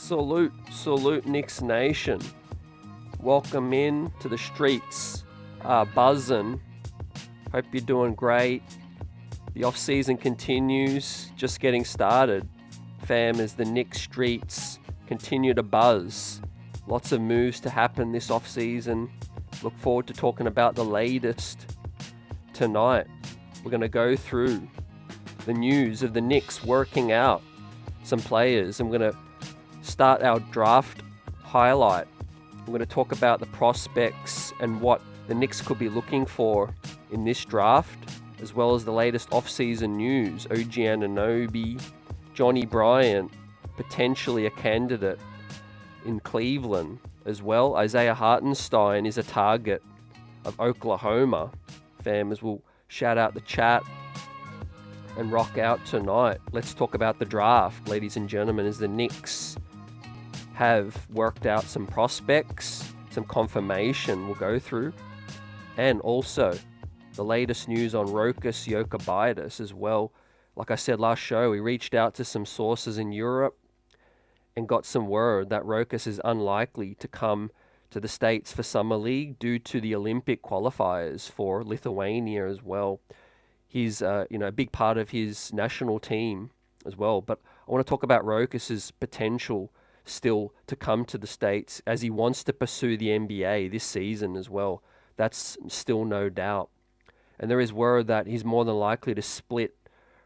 Salute Knicks Nation. Welcome in to the streets. Buzzing. Hope you're doing great. The off-season continues, just getting started. Fam, as the Knicks streets continue to buzz. Lots of moves to happen this off-season. Look forward to talking about the latest tonight. We're going to go through the news of the Knicks working out some players. I'm going to start our draft highlight. I'm going to talk about the prospects and what the Knicks could be looking for in this draft, as well as the latest off-season news. OG Anunoby, Johnnie Bryant, potentially a candidate in Cleveland as well. Isaiah Hartenstein is a target of Oklahoma. Fam, as we'll shout out the chat and rock out tonight. Let's talk about the draft, ladies and gentlemen, as the Knicks have worked out some prospects, some confirmation we'll go through, and also the latest news on Rokas Jokubaitis as well. Like I said last show, we reached out to some sources in Europe and got some word that Rokas is unlikely to come to the States for Summer League due to the Olympic qualifiers for Lithuania as well. He's a big part of his national team as well. But I want to talk about Rokas's potential still to come to the States, as he wants to pursue the NBA this season as well. That's still no doubt. And there is word that he's more than likely to split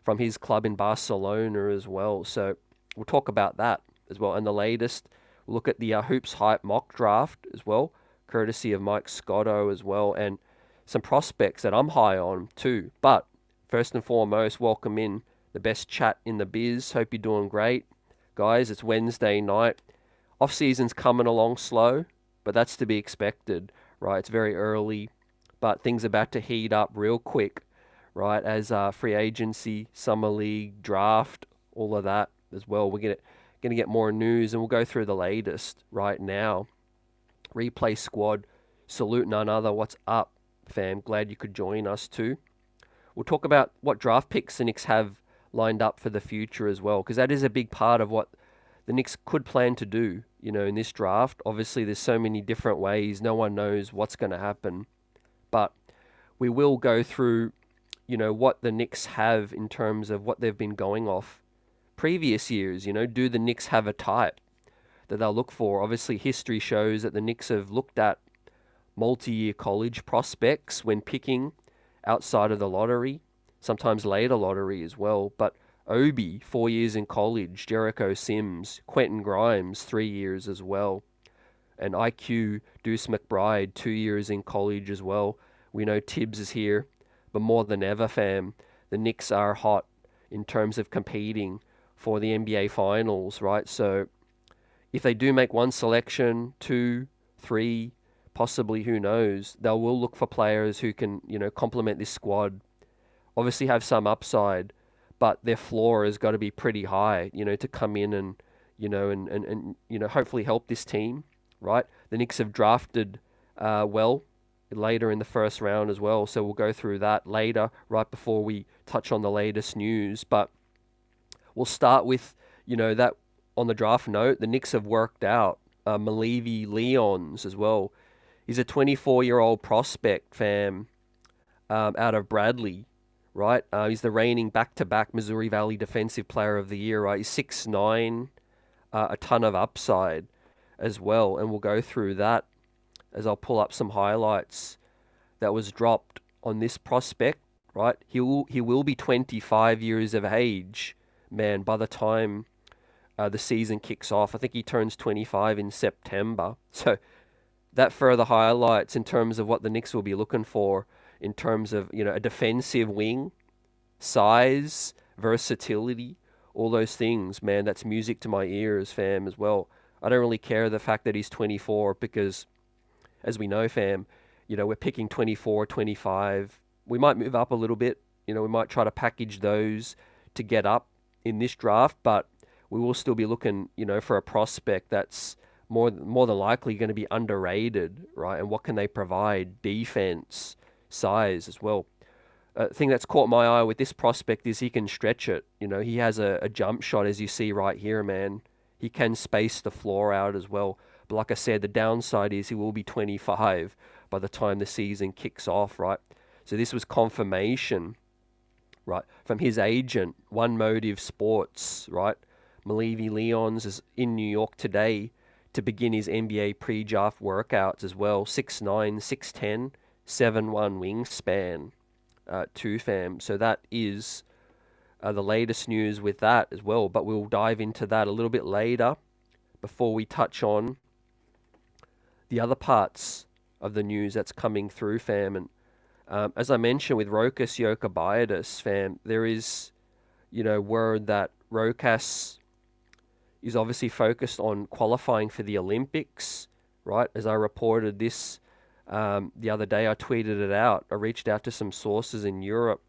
from his club in Barcelona as well. So we'll talk about that as well. And the latest, we'll look at the Hoops Hype mock draft as well, courtesy of Mike Scotto as well, and some prospects that I'm high on too. But first and foremost, welcome in the best chat in the biz. Hope you're doing great. Guys, it's Wednesday night. Off-season's coming along slow, but that's to be expected, right? It's very early, but things are about to heat up real quick, right? As free agency, summer league, draft, all of that as well. We're gonna get more news, and we'll go through the latest right now. Replay squad, salute none other. What's up, fam? Glad you could join us too. We'll talk about what draft picks the Knicks have lined up for the future as well, because that is a big part of what the Knicks could plan to do, in this draft. Obviously, there's so many different ways. No one knows what's going to happen. But we will go through, what the Knicks have in terms of what they've been going off previous years. Do the Knicks have a type that they'll look for? Obviously, history shows that the Knicks have looked at multi-year college prospects when picking outside of the lottery, sometimes later lottery as well. But Obi, 4 years in college, Jericho Sims, Quentin Grimes, 3 years as well. And IQ Deuce McBride, 2 years in college as well. We know Tibbs is here, but more than ever, fam, the Knicks are hot in terms of competing for the NBA Finals, right? So if they do make one selection, 2, 3, possibly, who knows, they will look for players who can, complement this squad. Obviously have some upside, but their floor has got to be pretty high, to come in and, hopefully help this team, right? The Knicks have drafted well later in the first round as well, so we'll go through that later, right before we touch on the latest news. But we'll start with, that on the draft note, the Knicks have worked out Malevy Leons as well. He's a 24-year-old prospect, fam, out of Bradley, right? He's the reigning back-to-back Missouri Valley Defensive Player of the Year, right? He's 6'9", a ton of upside as well. And we'll go through that as I'll pull up some highlights that was dropped on this prospect, right? He will be 25 years of age, man, by the time the season kicks off. I think he turns 25 in September. So that further highlights in terms of what the Knicks will be looking for in terms of, a defensive wing, size, versatility, all those things, man. That's music to my ears, fam, as well. I don't really care the fact that he's 24 because, as we know, fam, we're picking 24, 25. We might move up a little bit. We might try to package those to get up in this draft, but we will still be looking, for a prospect that's more than likely going to be underrated, right? And what can they provide? Defense, size as well. Thing that's caught my eye with this prospect is he can stretch it. He has a jump shot, as you see right here, man. he can space the floor out as well. But like I said, the downside is he will be 25 by the time the season kicks off, right? So this was confirmation, right, from his agent, One Motive Sports, right? Malevy Leons is in New York today to begin his NBA pre-draft workouts as well. 6'9", 6'10", 7'1" wingspan, too, fam. So that is the latest news with that as well. But we'll dive into that a little bit later before we touch on the other parts of the news that's coming through, fam. And as I mentioned with Rokas Jokubaitis, fam, there is, word that Rokas is obviously focused on qualifying for the Olympics, right? As I reported this the other day, I tweeted it out. I reached out to some sources in Europe,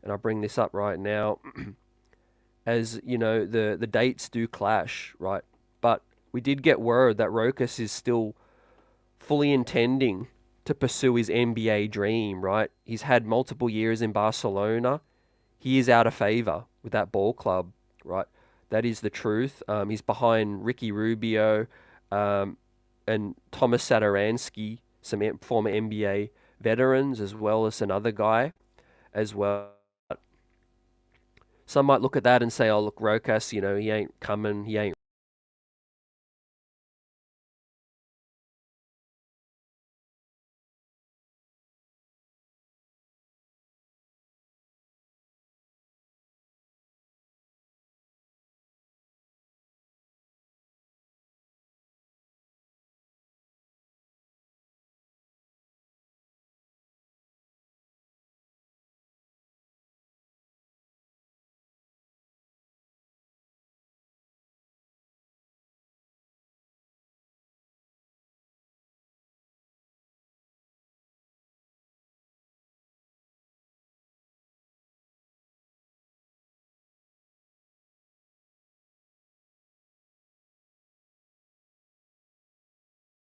and I'll bring this up right now. As the dates do clash, right? But we did get word that Rokas is still fully intending to pursue his NBA dream, right? He's had multiple years in Barcelona. He is out of favor with that ball club, right? That is the truth. He's behind Ricky Rubio and Thomas Satoransky, some former NBA veterans, as well as another guy as well. Some might look at that and say, oh, look, Rokas, he ain't coming, he ain't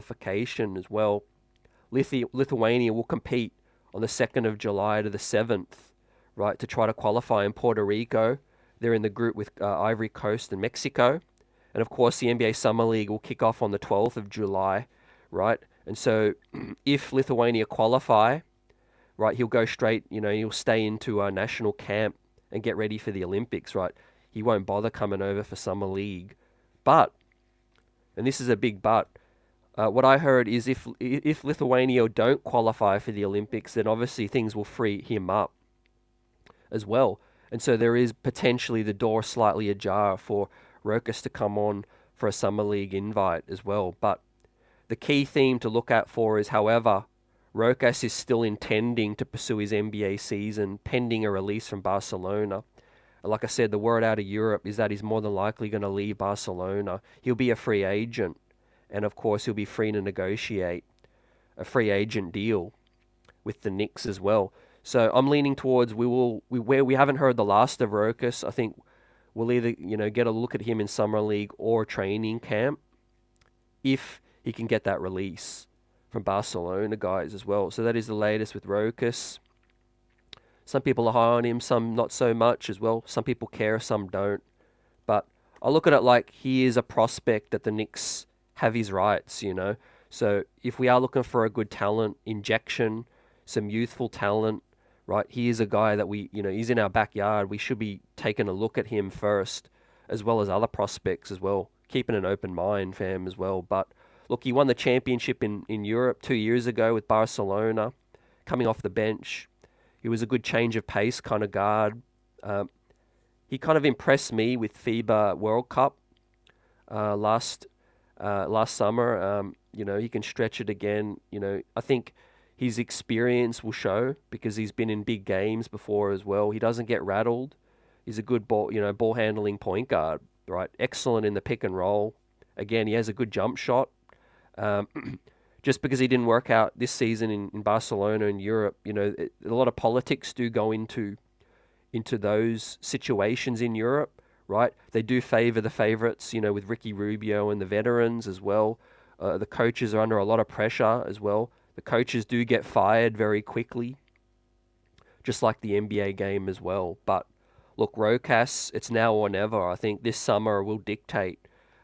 qualification as well. Lithuania will compete on the 2nd of July to the 7th, right, to try to qualify in Puerto Rico. They're in the group with Ivory Coast and Mexico. And of course, the NBA Summer League will kick off on the 12th of July, right? And so if Lithuania qualify, right, he'll go straight, he'll stay into a national camp and get ready for the Olympics, right? He won't bother coming over for Summer League. But, and this is a big but, what I heard is if Lithuania don't qualify for the Olympics, then obviously things will free him up as well. And so there is potentially the door slightly ajar for Rokas to come on for a Summer League invite as well. But the key theme to look at for is, however, Rokas is still intending to pursue his NBA season pending a release from Barcelona. Like I said, the word out of Europe is that he's more than likely going to leave Barcelona. He'll be a free agent. And of course, he'll be free to negotiate a free agent deal with the Knicks as well. So I'm leaning towards where we haven't heard the last of Rokas. I think we'll either get a look at him in Summer League or training camp if he can get that release from Barcelona guys as well. So that is the latest with Rokas. Some people are high on him, some not so much as well. Some people care, some don't. But I look at it like he is a prospect that the Knicks have his rights, So if we are looking for a good talent injection, some youthful talent, right? He is a guy that he's in our backyard. We should be taking a look at him first, as well as other prospects as well. Keeping an open mind, fam, as well. But look, he won the championship in Europe 2 years ago with Barcelona, coming off the bench. He was a good change of pace kind of guard. He kind of impressed me with FIBA World Cup last summer. He can stretch it again. I think his experience will show because he's been in big games before as well. He doesn't get rattled. He's a good ball handling point guard, right? Excellent in the pick and roll. Again, he has a good jump shot. Just because he didn't work out this season in Barcelona and Europe, a lot of politics do go into those situations in Europe. Right, they do favor the favorites, with Ricky Rubio and the veterans as well. The coaches are under a lot of pressure as well. The coaches do get fired very quickly, just like the NBA game as well. But look, Rokas, it's now or never. I think this summer will dictate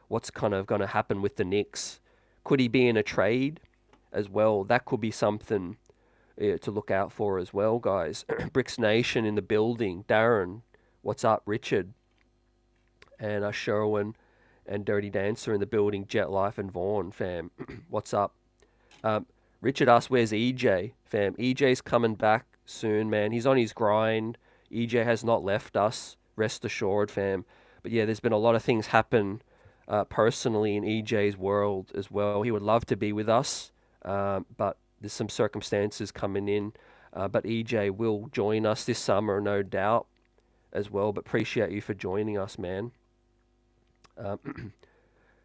what's kind of going to happen with the Knicks. Could he be in a trade as well? That could be something to look out for as well, guys. Bricks Nation in the building. Darren, what's up? Richard and Sherwin and Dirty Dancer in the building. Jet Life and Vaughn, fam. What's up? Richard asked, where's EJ, fam? EJ's coming back soon, man. He's on his grind. EJ has not left us, rest assured, fam. But yeah, there's been a lot of things happen personally in EJ's world as well. He would love to be with us, but there's some circumstances coming in. But EJ will join us this summer, no doubt, as well. But appreciate you for joining us, man.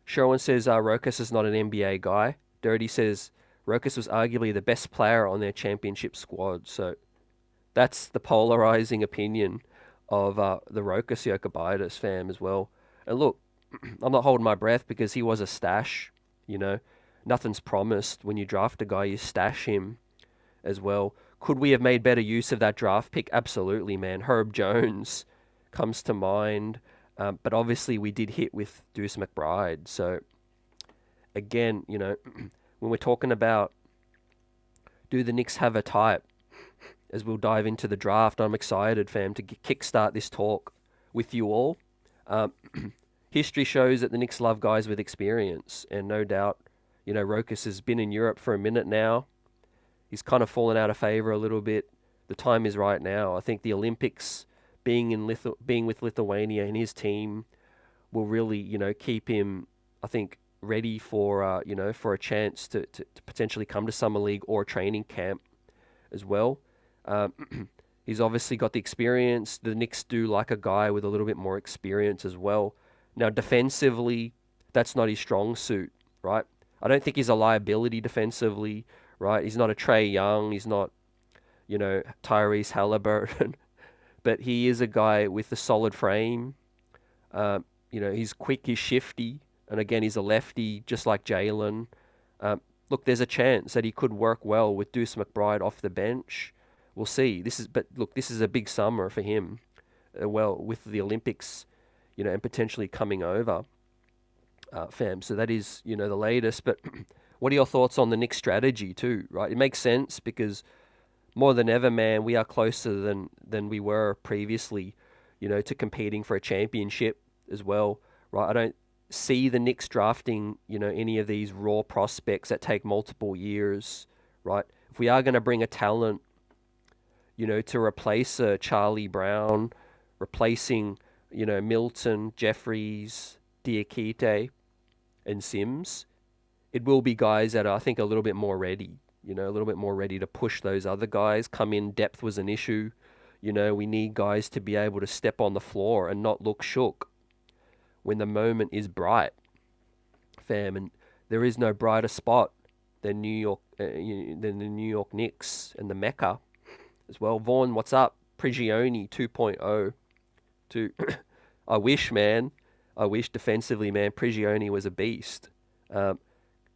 Sherwin says Rokas is not an NBA guy. Dirty says Rokas was arguably the best player on their championship squad. So that's the polarizing opinion of the Rokas Jokubaitis fam as well. And look, I'm not holding my breath because he was a stash. You know, nothing's promised. When you draft a guy, you stash him as well. Could we have made better use of that draft pick? Absolutely, man. Herb Jones comes to mind. But obviously we did hit with Deuce McBride. So again, you know, when we're talking about do the Knicks have a type, as we'll dive into the draft, I'm excited, fam, to kickstart this talk with you all. History shows that the Knicks love guys with experience, and no doubt, you know, Rokas has been in Europe for a minute now. He's kind of fallen out of favor a little bit. The time is right now. I think the Olympics, being with Lithuania and his team, will really, you know, keep him, I think, ready for, you know, for a chance to potentially come to Summer League or training camp as well. He's obviously got the experience. The Knicks do like a guy with a little bit more experience as well. Now, defensively, that's not his strong suit, right? I don't think he's a liability defensively, right? He's not a Trae Young. He's not, you know, Tyrese Halliburton. But he is a guy with a solid frame. You know, he's quick, he's shifty. And again, he's a lefty, just like Jalen. Look, there's a chance that he could work well with Deuce McBride off the bench. We'll see. But look, this is a big summer for him. Well, with the Olympics, you know, and potentially coming over, fam. So that is, you know, the latest. But what are your thoughts on the Knicks strategy too, right? It makes sense because more than ever, man, we are closer than we were previously, you know, to competing for a championship as well, right? I don't see the Knicks drafting, you know, any of these raw prospects that take multiple years, right? If we are going to bring a talent, you know, to replace Charlie Brown, replacing, you know, Milton, Jeffries, Diakite, and Sims, it will be guys that are, I think, a little bit more ready, you know, a little bit more ready to push those other guys. Come in, depth was an issue. You know, we need guys to be able to step on the floor and not look shook when the moment is bright, fam. And there is no brighter spot than than the New York Knicks and the Mecca as well. Vaughn, what's up? Prigioni 2.0. I wish, man. I wish defensively, man. Prigioni was a beast.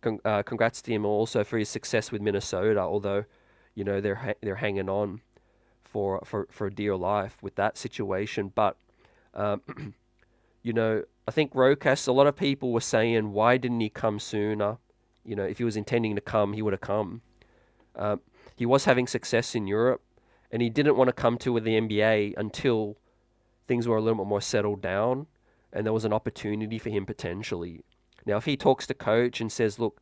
Congrats to him also for his success with Minnesota. Although, you know, they're hanging on for dear life with that situation. But you know, I think Rokas, a lot of people were saying, why didn't he come sooner? You know, if he was intending to come, he would have come. He was having success in Europe, and he didn't want to come to the NBA until things were a little bit more settled down, and there was an opportunity for him potentially. Now, if he talks to coach and says, look,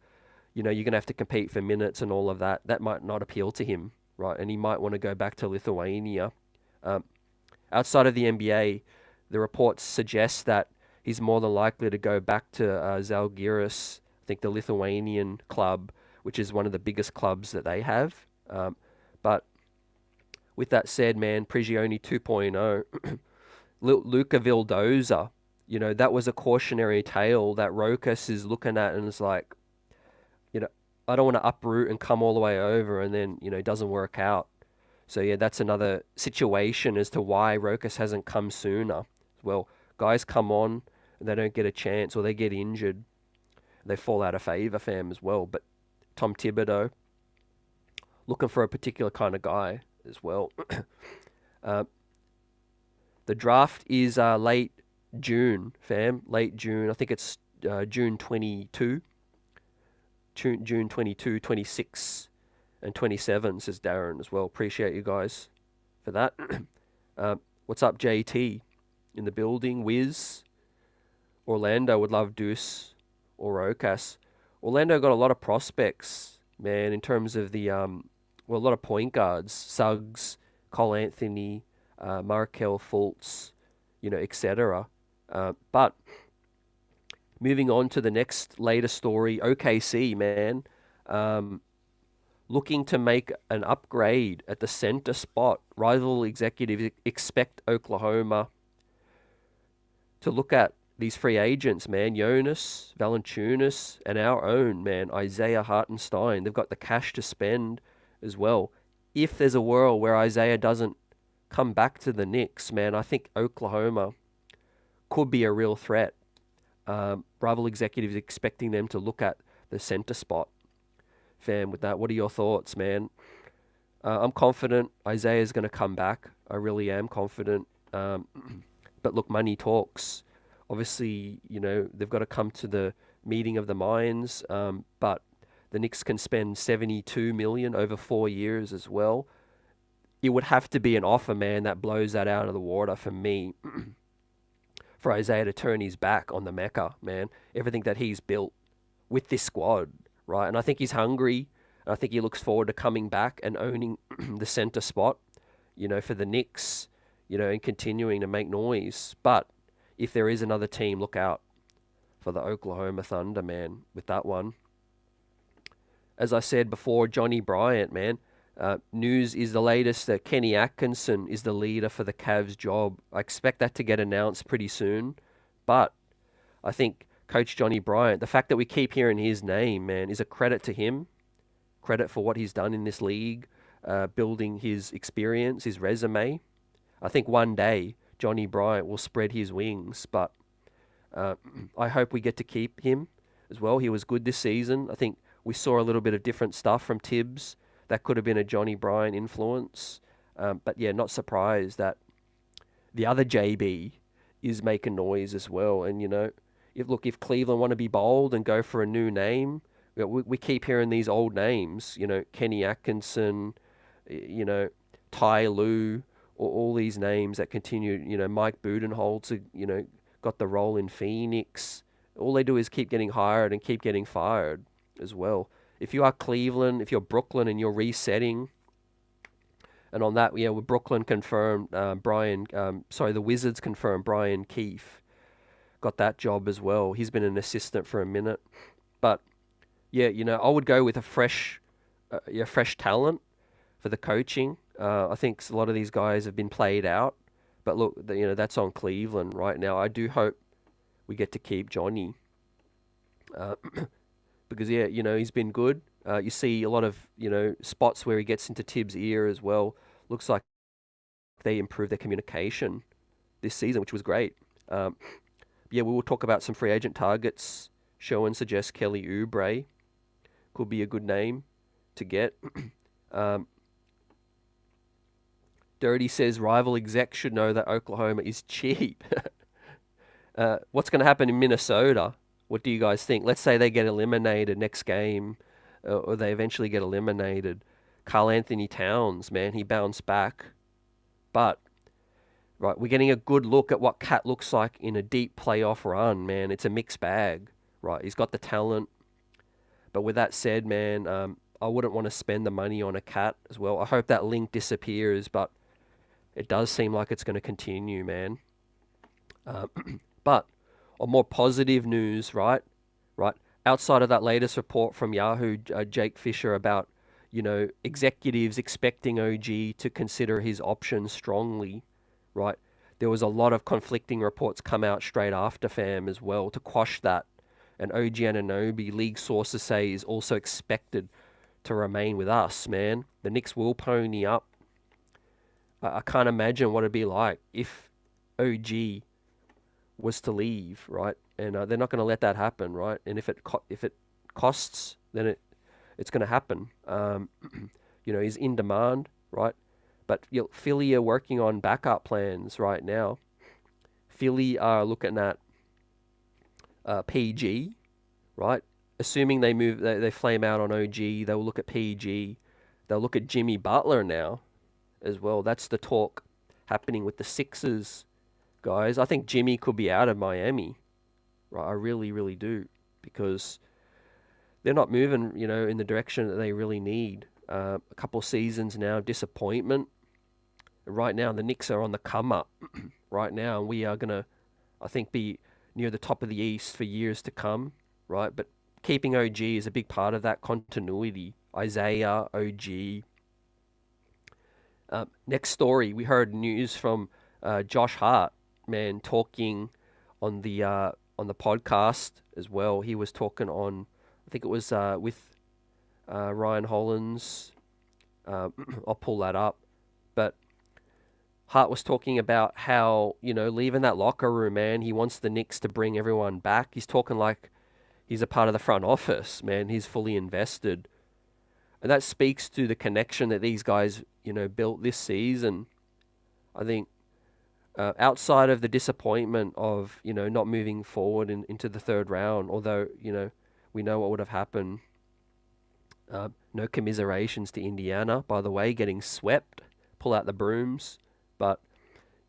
you know, you're going to have to compete for minutes and all of that, that might not appeal to him, right? And he might want to go back to Lithuania. Outside of the NBA, the reports suggest that he's more than likely to go back to Zalgiris, I think the Lithuanian club, which is one of the biggest clubs that they have. But with that said, man, Prigioni 2.0, Luka Vildoza, you know, that was a cautionary tale that Rokas is looking at and is like, you know, I don't want to uproot and come all the way over and then, you know, it doesn't work out. So, yeah, that's another situation as to why Rokas hasn't come sooner. Well, guys come on and they don't get a chance or they get injured. They fall out of favor, fam, as well. But Tom Thibodeau, looking for a particular kind of guy as well. The draft is late June, fam. Late June. I think it's June 22, June 22, 26, and 27, says Darren as well. Appreciate you guys for that. What's up, JT? In the building, Wiz. Orlando would love Deuce or Rokas. Orlando got a lot of prospects, man, in terms of the a lot of point guards, Suggs, Cole Anthony, Markel Fultz, etc. But moving on to the next later story, OKC, man, looking to make an upgrade at the center spot. Rival executives expect Oklahoma to look at these free agents, man. Jonas Valanciunas and our own, man, Isaiah Hartenstein. They've got the cash to spend as well. If there's a world where Isaiah doesn't come back to the Knicks, man, I think Oklahoma could be a real threat. Rival executives expecting them to look at the center spot. Fam, with that, what are your thoughts, man? I'm confident Isaiah's going to come back. I really am confident. But look, money talks. Obviously, they've got to come to the meeting of the minds. But the Knicks can spend $72 million over 4 years as well. It would have to be an offer, man, that blows that out of the water for me. For Isaiah to turn his back on the Mecca, man. Everything that he's built with this squad, right? And I think he's hungry. I think he looks forward to coming back and owning the center spot, for the Knicks, and continuing to make noise. But if there is another team, look out for the Oklahoma Thunder, man, with that one. As I said before, Johnnie Bryant, man. News is the latest that Kenny Atkinson is the leader for the Cavs job. I expect that to get announced pretty soon. But I think Coach Johnnie Bryant, the fact that we keep hearing his name, man, is a credit to him. Credit for what he's done in this league, building his experience, his resume. I think one day Johnnie Bryant will spread his wings, but I hope we get to keep him as well. He was good this season. I think we saw a little bit of different stuff from Tibbs. That could have been a Johnnie Bryant influence. But yeah, not surprised that the other JB is making noise as well. And, if Cleveland want to be bold and go for a new name, we keep hearing these old names, Kenny Atkinson, Ty Lue, all these names that continue, Mike Budenholzer, got the role in Phoenix. All they do is keep getting hired and keep getting fired as well. If you are Cleveland, if you're Brooklyn and you're resetting, and on that, with Brooklyn confirmed the Wizards confirmed Brian Keefe got that job as well. He's been an assistant for a minute, but yeah, I would go with a fresh talent for the coaching. I think a lot of these guys have been played out, but look, that's on Cleveland right now. I do hope we get to keep Johnnie. Because, he's been good. You see a lot of, spots where he gets into Tibbs' ear as well. Looks like they improved their communication this season, which was great. We will talk about some free agent targets. Showen suggests Kelly Oubre could be a good name to get. Dirty says rival exec should know that Oklahoma is cheap. What's going to happen in Minnesota? What do you guys think? Let's say they get eliminated next game, or they eventually get eliminated. Karl Anthony Towns, man, he bounced back. But, right, we're getting a good look at what Cat looks like in a deep playoff run, man. It's a mixed bag, right? He's got the talent. But with that said, man, I wouldn't want to spend the money on a Cat as well. I hope that link disappears, but it does seem like it's going to continue, man. But on more positive news, right? Outside of that latest report from Yahoo, Jake Fisher, about, executives expecting OG to consider his options strongly, right? There was a lot of conflicting reports come out straight after, fam, as well, to quash that. And OG Anunoby, league sources say, is also expected to remain with us, man. The Knicks will pony up. I can't imagine what it'd be like if OG was to leave, right? And they're not going to let that happen, right? And if it costs, then it's going to happen. He's in demand, right? But Philly are working on backup plans right now. Philly are looking at PG, right? Assuming they flame out on OG, they'll look at PG. They'll look at Jimmy Butler now as well. That's the talk happening with the Sixers, guys. I think Jimmy could be out of Miami, right? I really, really do, because they're not moving, in the direction that they really need. A couple seasons now, disappointment. Right now, the Knicks are on the come up. Right now, and we are gonna, I think, be near the top of the East for years to come, right? But keeping OG is a big part of that continuity. Isaiah, OG. Next story, we heard news from Josh Hart, man, talking on the podcast as well. He was talking on, I think it was with Ryan Hollins. I'll pull that up, but Hart was talking about how, leaving that locker room, man, he wants the Knicks to bring everyone back. He's talking like he's a part of the front office, man. He's fully invested. And that speaks to the connection that these guys, built this season. I think outside of the disappointment of, not moving forward into the third round, although, we know what would have happened. No commiserations to Indiana, by the way, getting swept, pull out the brooms. But,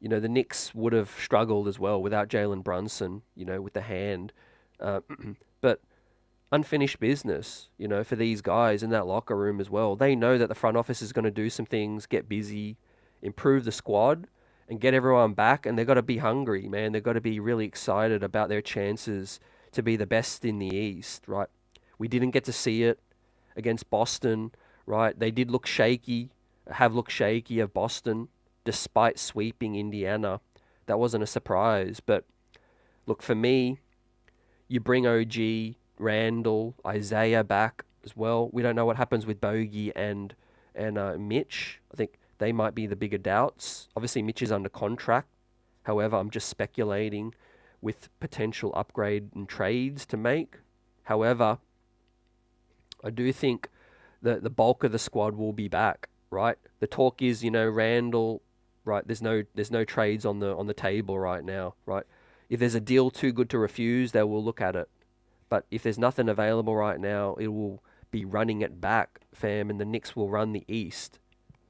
the Knicks would have struggled as well without Jalen Brunson, with the hand. But unfinished business, for these guys in that locker room as well. They know that the front office is going to do some things, get busy, improve the squad, and get everyone back. And they've got to be hungry, man. They've got to be really excited about their chances to be the best in the East, right? We didn't get to see it against Boston, right? They did look shaky, have looked shaky of Boston, despite sweeping Indiana. That wasn't a surprise. But look, for me, you bring OG, Randall, Isaiah back as well. We don't know what happens with Bogey and Mitch. I think they might be the bigger doubts. Obviously, Mitch is under contract. However, I'm just speculating with potential upgrade and trades to make. However, I do think that the bulk of the squad will be back, right? The talk is, Randall, right? There's no trades on the table right now, right? If there's a deal too good to refuse, they will look at it. But if there's nothing available right now, it will be running it back, fam, and the Knicks will run the East,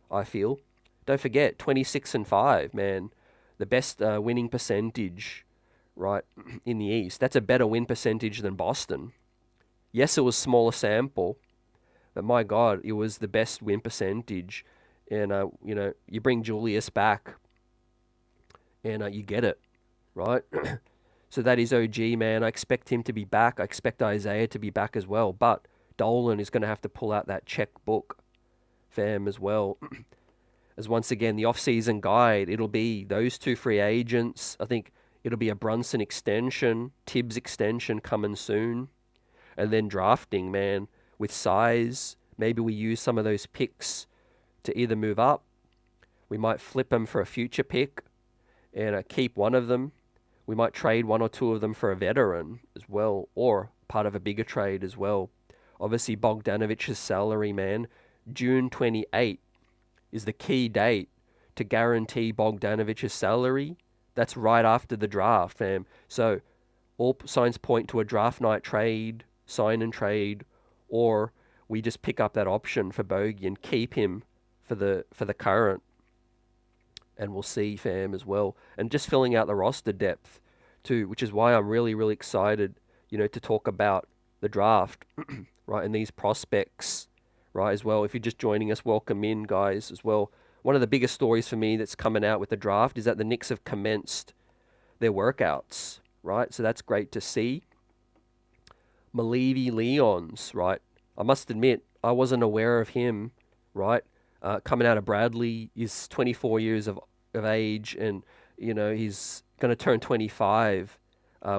I feel. Don't forget, 26-5, man. The best winning percentage, right, in the East. That's a better win percentage than Boston. Yes, it was smaller sample, but my God, it was the best win percentage. And, you bring Julius back and you get it, right? So that is OG, man. I expect him to be back. I expect Isaiah to be back as well. But Dolan is going to have to pull out that checkbook, fam, as well. As once again, the off-season guide, it'll be those two free agents. I think it'll be a Brunson extension, Tibbs extension coming soon. And then drafting, man, with size. Maybe we use some of those picks to either move up. We might flip them for a future pick and keep one of them. We might trade one or two of them for a veteran as well, or part of a bigger trade as well. Obviously, Bogdanovic's salary, man, June 28 is the key date to guarantee Bogdanovic's salary. That's right after the draft, fam. So all signs point to a draft night trade, sign and trade, or we just pick up that option for Bogey and keep him for the current. And we'll see, fam, as well. And just filling out the roster depth too, which is why I'm really, really excited, to talk about the draft, right, and these prospects, right, as well. If you're just joining us, welcome in, guys, as well. One of the biggest stories for me that's coming out with the draft is that the Knicks have commenced their workouts, right? So that's great to see. Malevy Leons, right? I must admit, I wasn't aware of him, right? Coming out of Bradley, he's 24 years of age, and he's going to turn 25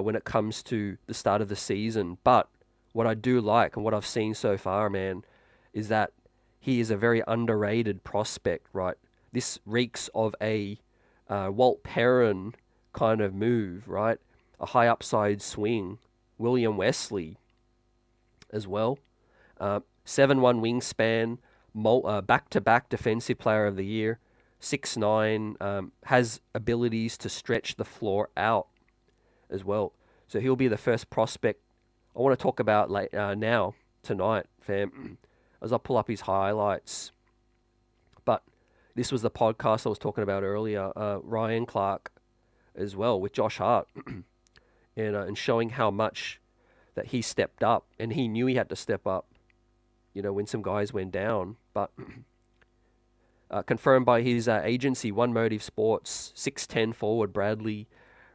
when it comes to the start of the season. But what I do like and what I've seen so far, man, is that he is a very underrated prospect, right? This reeks of a Walt Perrin kind of move, right? A high upside swing. William Wesley as well. 7'1" wingspan, back-to-back defensive player of the year, 6'9", has abilities to stretch the floor out as well. So he'll be the first prospect I want to talk about tonight, fam, as I pull up his highlights. But this was the podcast I was talking about earlier, Ryan Clark as well, with Josh Hart, and showing how much that he stepped up, and he knew he had to step up, when some guys went down. But confirmed by his agency, One Motive Sports, 6'10" forward Bradley,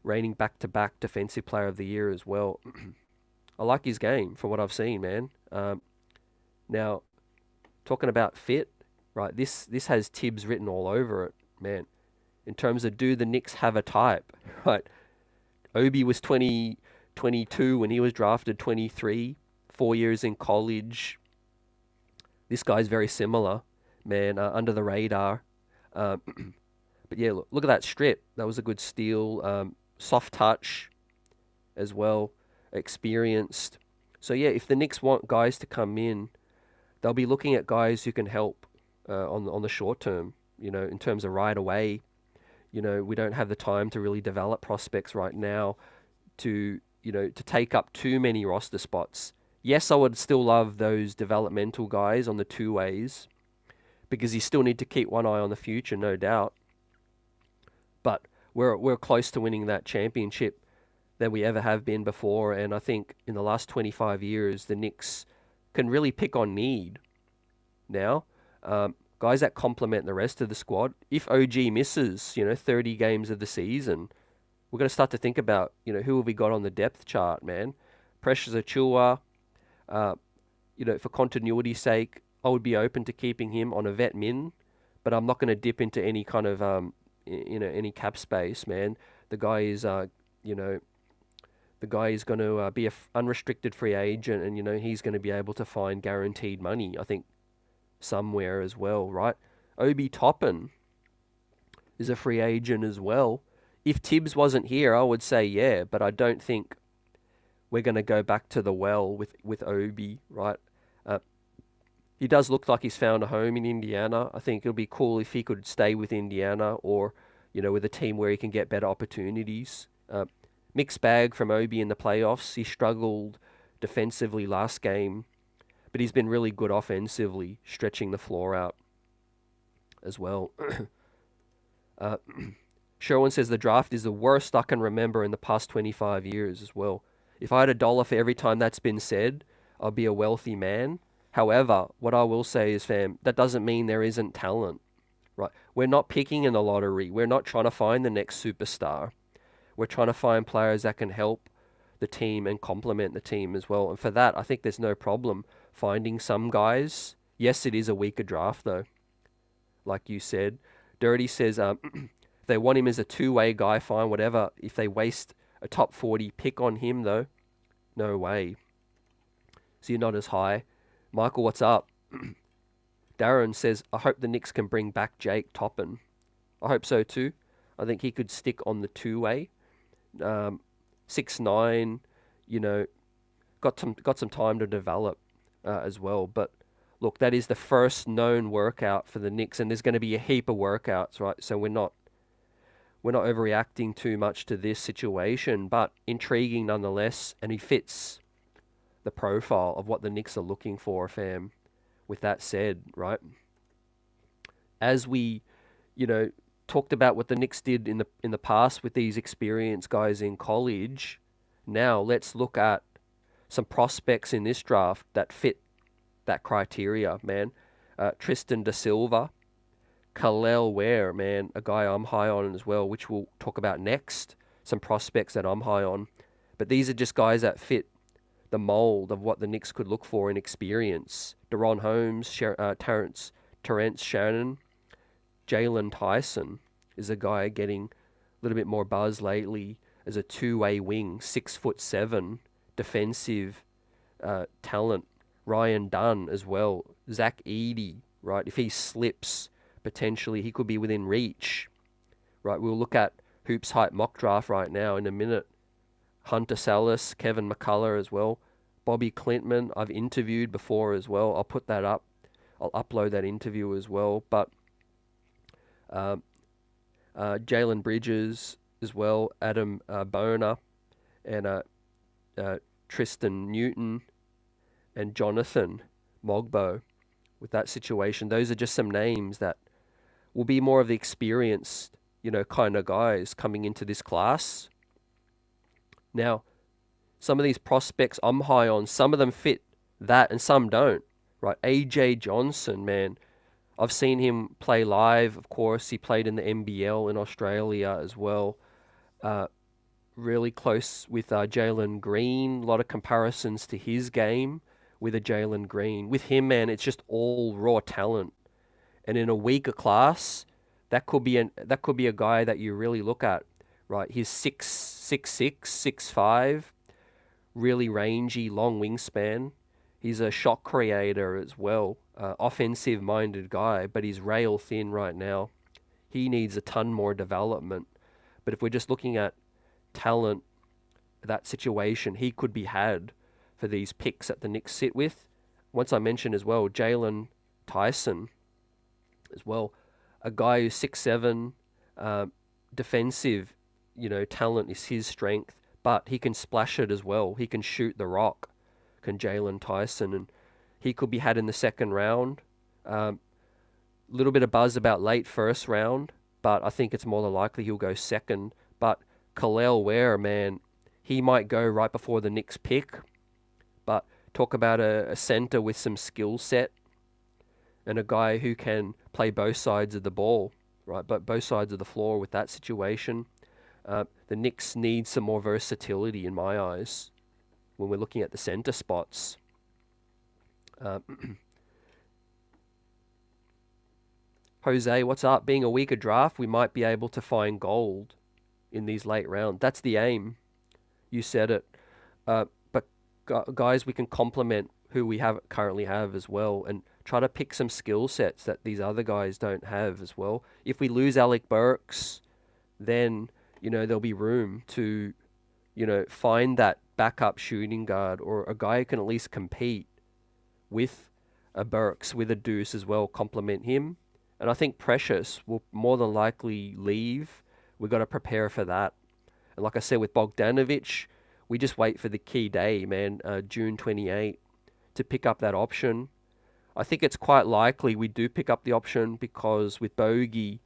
reigning back-to-back Defensive Player of the Year as well. I like his game from what I've seen, man. Now, talking about fit, right, this has Tibbs written all over it, man. In terms of, do the Knicks have a type, right? Obi was 22 when he was drafted, 23, 4 years in college. This guy's very similar, man, under the radar. But yeah, look at that strip. That was a good steal. Soft touch as well, experienced. So yeah, if the Knicks want guys to come in, they'll be looking at guys who can help on the short term, in terms of right away. We don't have the time to really develop prospects right now to take up too many roster spots. Yes, I would still love those developmental guys on the two ways, because you still need to keep one eye on the future, no doubt. But we're close to winning that championship than we ever have been before, and I think in the last 25 years, the Knicks can really pick on need now. Guys that complement the rest of the squad. If OG misses, 30 games of the season, we're going to start to think about, who have we got on the depth chart, man. Precious Achiuwa, for continuity's sake, I would be open to keeping him on a vet min, but I'm not going to dip into any kind of, any cap space, man. The guy is, going to be a unrestricted free agent, and, he's going to be able to find guaranteed money, I think, somewhere as well, right? Obi Toppin is a free agent as well. If Tibbs wasn't here, I would say yeah, but I don't think we're going to go back to the well with Obi, right? He does look like he's found a home in Indiana. I think it would be cool if he could stay with Indiana, or, with a team where he can get better opportunities. Mixed bag from Obi in the playoffs. He struggled defensively last game, but he's been really good offensively, stretching the floor out as well. Sherwin says the draft is the worst I can remember in the past 25 years as well. If I had $1 for every time that's been said, I'll be a wealthy man. However, what I will say is, fam, that doesn't mean there isn't talent, right? We're not picking in the lottery. We're not trying to find the next superstar. We're trying to find players that can help the team and complement the team as well. And for that, I think there's no problem finding some guys. Yes, it is a weaker draft, though, like you said. Dirty says if they want him as a two-way guy, fine, whatever. If they waste a top 40 pick on him, though, no way. So you're not as high. Michael, what's up? Darren says, I hope the Knicks can bring back Jake Toppin. I hope so too. I think he could stick on the two-way. 6'9", got some time to develop as well. But look, that is the first known workout for the Knicks, and there's going to be a heap of workouts, right? So we're not overreacting too much to this situation, but intriguing nonetheless, and he fits the profile of what the Knicks are looking for, fam. With that said, right, as we, talked about what the Knicks did in the past with these experienced guys in college, now let's look at some prospects in this draft that fit that criteria, man. Tristan Da Silva, Kalel Ware, man, a guy I'm high on as well, which we'll talk about next. Some prospects that I'm high on. But these are just guys that fit the mold of what the Knicks could look for in experience. Deron Holmes, Terrence Shannon, Jalen Tyson is a guy getting a little bit more buzz lately as a two-way wing, 6'7", defensive talent. Ryan Dunn as well. Zach Edey, right? If he slips, potentially he could be within reach, right? We'll look at Hoops Hype mock draft right now in a minute. Hunter Salas, Kevin McCullough as well. Bobby Clintman, I've interviewed before as well. I'll put that up. I'll upload that interview as well. But Jalen Bridges as well, Adam Boner, and Tristan Newton and Jonathan Mogbo with that situation. Those are just some names that will be more of the experienced, kind of guys coming into this class. Now, some of these prospects I'm high on, some of them fit that and some don't, right? AJ Johnson, man, I've seen him play live, of course. He played in the NBL in Australia as well. Really close with Jalen Green. A lot of comparisons to his game with a Jalen Green. With him, man, it's just all raw talent. And in a weaker class, that could be a guy that you really look at, right? He's 6'6", 6'5", really rangy, long wingspan. He's a shot creator as well, offensive-minded guy, but he's rail thin right now. He needs a ton more development. But if we're just looking at talent, that situation, he could be had for these picks that the Knicks sit with. Once I mentioned as well, Jalen Tyson as well, a guy who's 6'7", defensive, talent is his strength, but he can splash it as well. He can shoot the rock, can Jalen Tyson, and he could be had in the second round. Little bit of buzz about late first round, but I think it's more than likely he'll go second. But Kalel Ware, man, he might go right before the Knicks pick. But talk about a center with some skill set and a guy who can play both sides of the ball, right? But both sides of the floor with that situation. The Knicks need some more versatility in my eyes when we're looking at the center spots. Jose, what's up? Being a weaker draft, we might be able to find gold in these late rounds. That's the aim. You said it. But guys, we can complement who we currently have as well and try to pick some skill sets that these other guys don't have as well. If we lose Alec Burks, then, there'll be room to, find that backup shooting guard or a guy who can at least compete with a Burks, with a Deuce as well, complement him. And I think Precious will more than likely leave. We've got to prepare for that. And like I said, with Bogdanovic, we just wait for the key day, man, June 28, to pick up that option. I think it's quite likely we do pick up the option because with Bogey,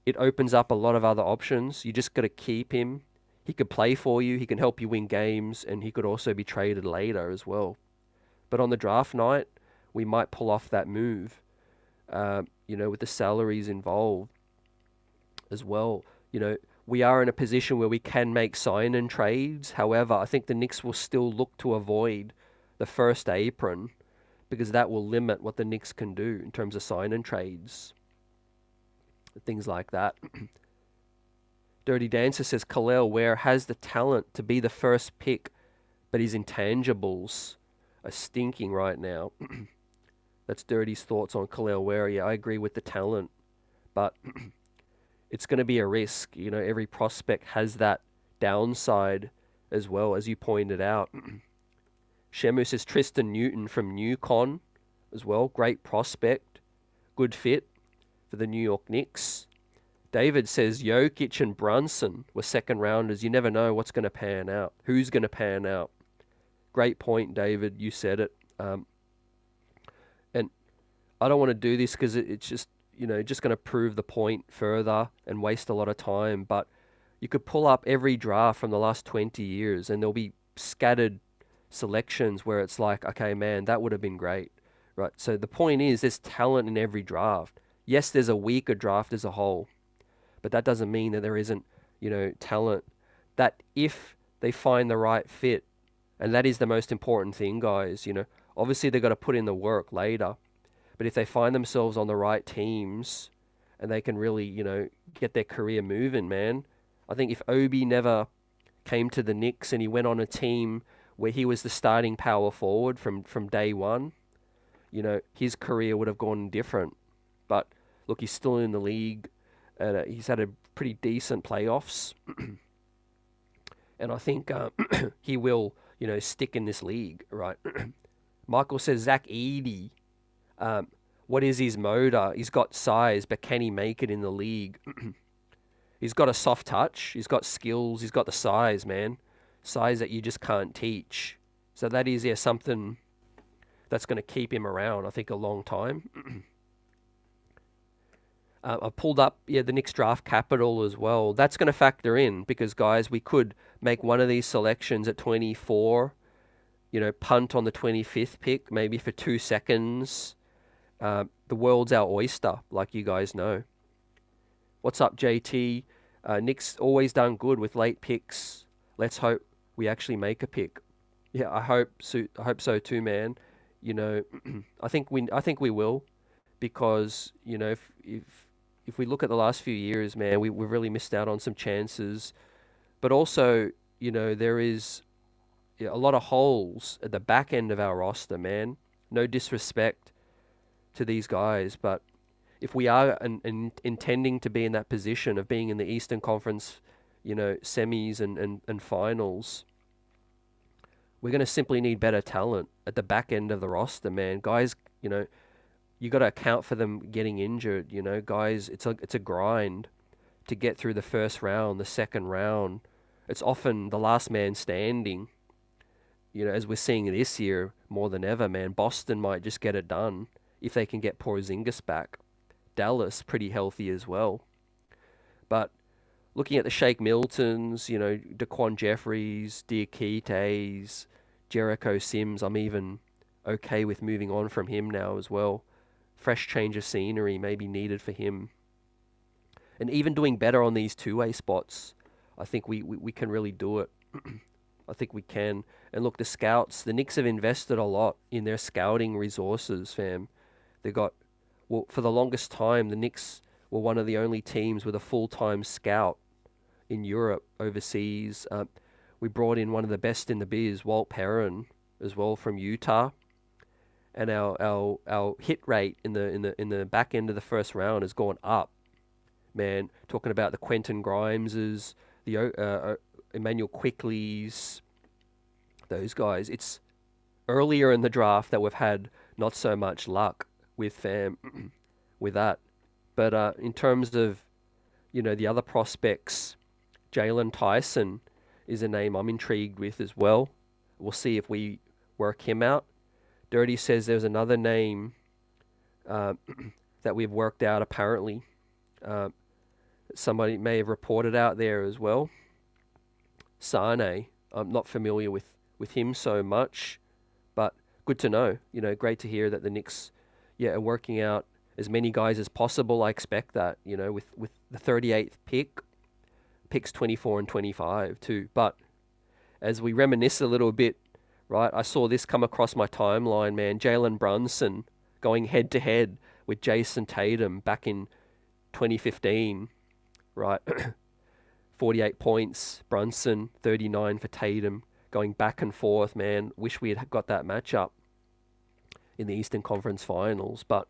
it opens up a lot of other options. You just got to keep him. He could play for you. He can help you win games, and he could also be traded later as well. But on the draft night, we might pull off that move, with the salaries involved as well. We are in a position where we can make sign and trades. However, I think the Knicks will still look to avoid the first apron because that will limit what the Knicks can do in terms of sign and trades. Things like that. Dirty Dancer says Kalel Ware has the talent to be the first pick, but his intangibles are stinking right now. That's Dirty's thoughts on Kalel Ware. Yeah, I agree with the talent, but it's going to be a risk. Every prospect has that downside as well, as you pointed out. Shemu says Tristan Newton from Newcon as well. Great prospect. Good fit for the New York Knicks. David says Jokic and Brunson were second rounders. You never know what's going to pan out. Who's going to pan out? Great point, David. You said it. And I don't want to do this because it's just, just going to prove the point further and waste a lot of time. But you could pull up every draft from the last 20 years and there'll be scattered selections where it's like, okay, man, that would have been great. Right. So the point is there's talent in every draft. Yes, there's a weaker draft as a whole, but that doesn't mean that there isn't, talent that if they find the right fit, and that is the most important thing, guys, obviously they've got to put in the work later, but if they find themselves on the right teams and they can really, get their career moving, man, I think if Obi never came to the Knicks and he went on a team where he was the starting power forward from day one, his career would have gone different. But look, he's still in the league, and he's had a pretty decent playoffs. And I think he will, stick in this league, right? Michael says, Zach Edey, what is his motor? He's got size, but can he make it in the league? He's got a soft touch. He's got skills. He's got the size, man. size that you just can't teach. So that is something that's going to keep him around, I think, a long time. I pulled up the Knicks draft capital as well. That's going to factor in because, guys, we could make one of these selections at 24, punt on the 25th pick, maybe for 2 seconds. The world's our oyster, like you guys know. What's up, JT? Knicks always done good with late picks. Let's hope we actually make a pick. Yeah, I hope so too, man. I think we will, because if we look at the last few years, man, we've really missed out on some chances. But also, there is a lot of holes at the back end of our roster, man. No disrespect to these guys, but if we are intending to be in that position of being in the Eastern Conference, semis and finals, we're going to simply need better talent at the back end of the roster, man. Guys, you got to account for them getting injured, guys. It's a grind to get through the first round, the second round. It's often the last man standing, as we're seeing this year more than ever, man. Boston might just get it done if they can get Porzingis back. Dallas pretty healthy as well. But looking at the Shake Miltons, Daquan Jeffries, Diakites, Jericho Sims, I'm even okay with moving on from him now as well. Fresh change of scenery may be needed for him. And even doing better on these two-way spots, I think we can really do it. I think we can. And look, the Knicks have invested a lot in their scouting resources, fam. They got, for the longest time, the Knicks were one of the only teams with a full-time scout in Europe, overseas. We brought in one of the best in the biz, Walt Perrin, as well, from Utah. And our hit rate in the back end of the first round has gone up, man. Talking about the Quentin Grimeses, the Emmanuel Quickleys, those guys. It's earlier in the draft that we've had not so much luck with that. But in terms of the other prospects, Jalen Tyson is a name I'm intrigued with as well. We'll see if we work him out. Dirty says there's another name that we've worked out apparently. Somebody may have reported out there as well. Sane, I'm not familiar with him so much, but good to know. Great to hear that the Knicks are working out as many guys as possible. I expect that, with the 38th pick, picks 24 and 25 too. But as we reminisce a little bit, right, I saw this come across my timeline, man. Jalen Brunson going head-to-head with Jason Tatum back in 2015, right? 48 points, Brunson, 39 for Tatum, going back and forth, man. Wish we had got that matchup in the Eastern Conference Finals. But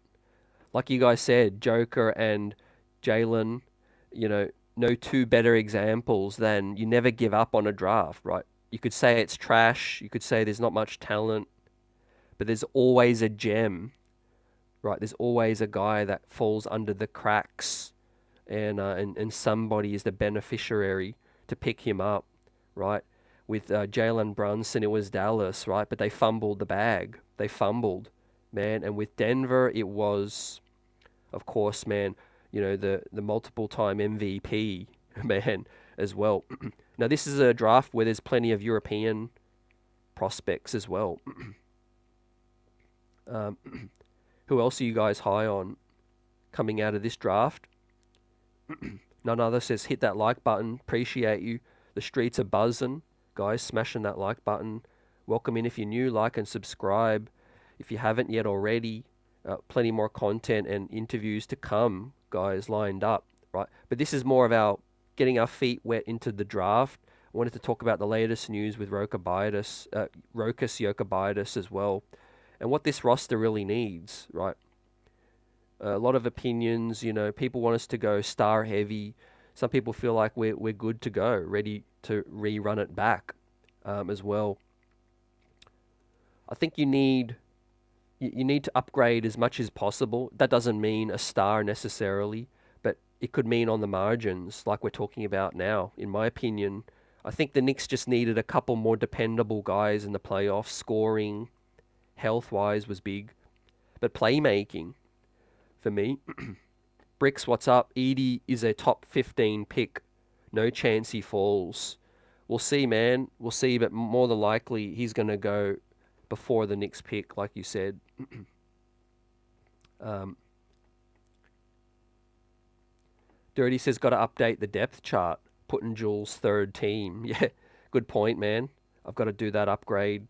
like you guys said, Joker and Jalen, no two better examples than you never give up on a draft, right? You could say it's trash. You could say there's not much talent, but there's always a gem, right? There's always a guy that falls under the cracks, and somebody is the beneficiary to pick him up, right? With Jalen Brunson, it was Dallas, right? But they fumbled the bag. They fumbled, man. And with Denver, it was, of course, man, the multiple-time MVP, man, as well. Now, this is a draft where there's plenty of European prospects as well. Who else are you guys high on coming out of this draft? None other says hit that like button. Appreciate you. The streets are buzzing. Guys, smashing that like button. Welcome in if you're new. Like and subscribe if you haven't yet already. Plenty more content and interviews to come, guys, lined up, right? But this is more of our getting our feet wet into the draft. I wanted to talk about the latest news with Rokas Jokubaitis as well, and what this roster really needs, right? A lot of opinions, people want us to go star heavy. Some people feel like we're good to go, ready to rerun it back as well. I think you need to upgrade as much as possible. That doesn't mean a star necessarily, but it could mean on the margins, like we're talking about now. In my opinion, I think the Knicks just needed a couple more dependable guys in the playoffs. Scoring, health-wise was big. But playmaking, for me, Bricks, what's up? Edie is a top 15 pick. No chance he falls. We'll see, man. We'll see, but more than likely he's going to go before the Knicks pick, like you said. Dirty says, got to update the depth chart. Putting Jules third team. Yeah, good point, man. I've got to do that upgrade,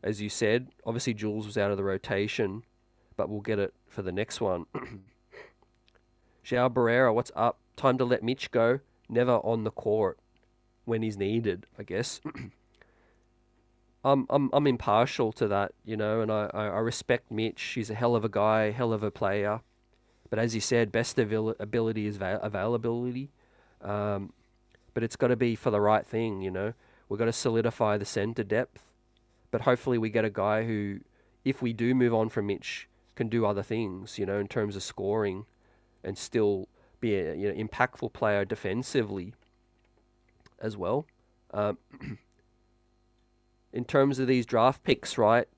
as you said. Obviously, Jules was out of the rotation, but we'll get it for the next one. João Barrera, what's up? Time to let Mitch go. Never on the court when he's needed, I guess. I'm impartial to that, you know, and I respect Mitch. He's a hell of a guy, hell of a player. But as you said, best ability is availability. But it's got to be for the right thing, you know. We've got to solidify the center depth. But hopefully we get a guy who, if we do move on from Mitch, can do other things, you know, in terms of scoring and still be a impactful player defensively as well. In terms of these draft picks, right,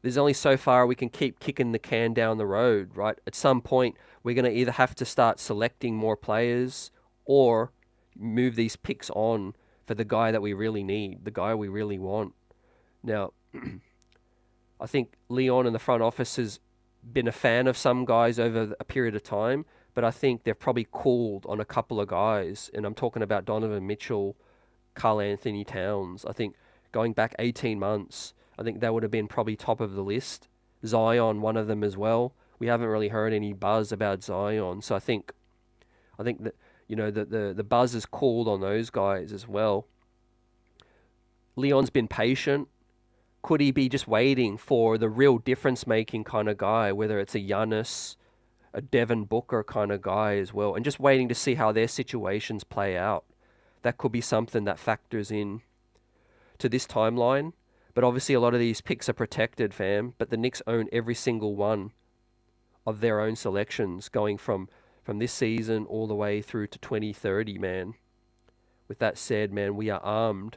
there's only so far we can keep kicking the can down the road, right? At some point, we're going to either have to start selecting more players or move these picks on for the guy that we really need, the guy we really want. Now, I think Leon in the front office has been a fan of some guys over a period of time, but I think they've probably cooled on a couple of guys, and I'm talking about Donovan Mitchell, Karl Anthony Towns. I think going back 18 months, I think that would have been probably top of the list. Zion, one of them as well. We haven't really heard any buzz about Zion, so I think that, you know, the buzz is cooled on those guys as well. Leon's been patient. Could he be just waiting for the real difference-making kind of guy, whether it's a Giannis, a Devin Booker kind of guy as well, and just waiting to see how their situations play out? That could be something that factors in to this timeline. But obviously a lot of these picks are protected, fam, but the Knicks own every single one of their own selections going from this season all the way through to 2030, man. With that said, man, we are armed.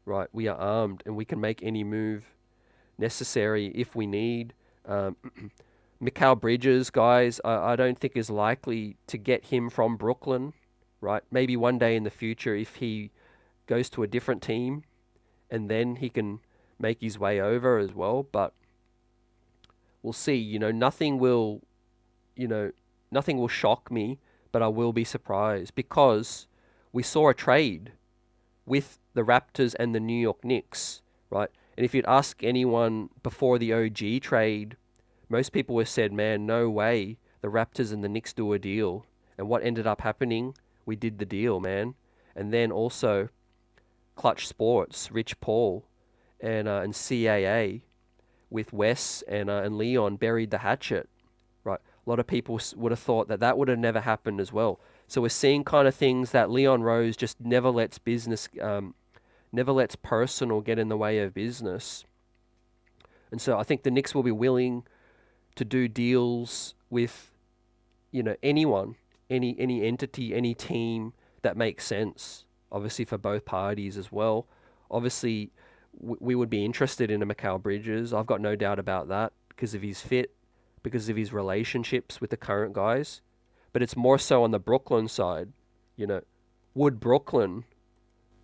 Right, we are armed, and we can make any move necessary if we need. Mikal Bridges, guys, I don't think is likely to get him from Brooklyn, right? Maybe one day in the future if he goes to a different team, and then he can make his way over as well, but we'll see. You know, nothing will shock me, but I will be surprised because we saw a trade with the Raptors and the New York Knicks, right? And if you'd ask anyone before the OG trade, most people would have said, man, no way the Raptors and the Knicks do a deal. And what ended up happening, we did the deal, man. And then also Clutch Sports, Rich Paul, and CAA with Wes and Leon buried the hatchet, right? A lot of people would have thought that would have never happened as well. So we're seeing kind of things that Leon Rose just never lets personal get in the way of business. And so I think the Knicks will be willing to do deals with, you know, anyone, any entity, any team that makes sense, obviously for both parties as well. Obviously, we would be interested in a Mikal Bridges. I've got no doubt about that because of his fit, because of his relationships with the current guys. But it's more so on the Brooklyn side. You know, would Brooklyn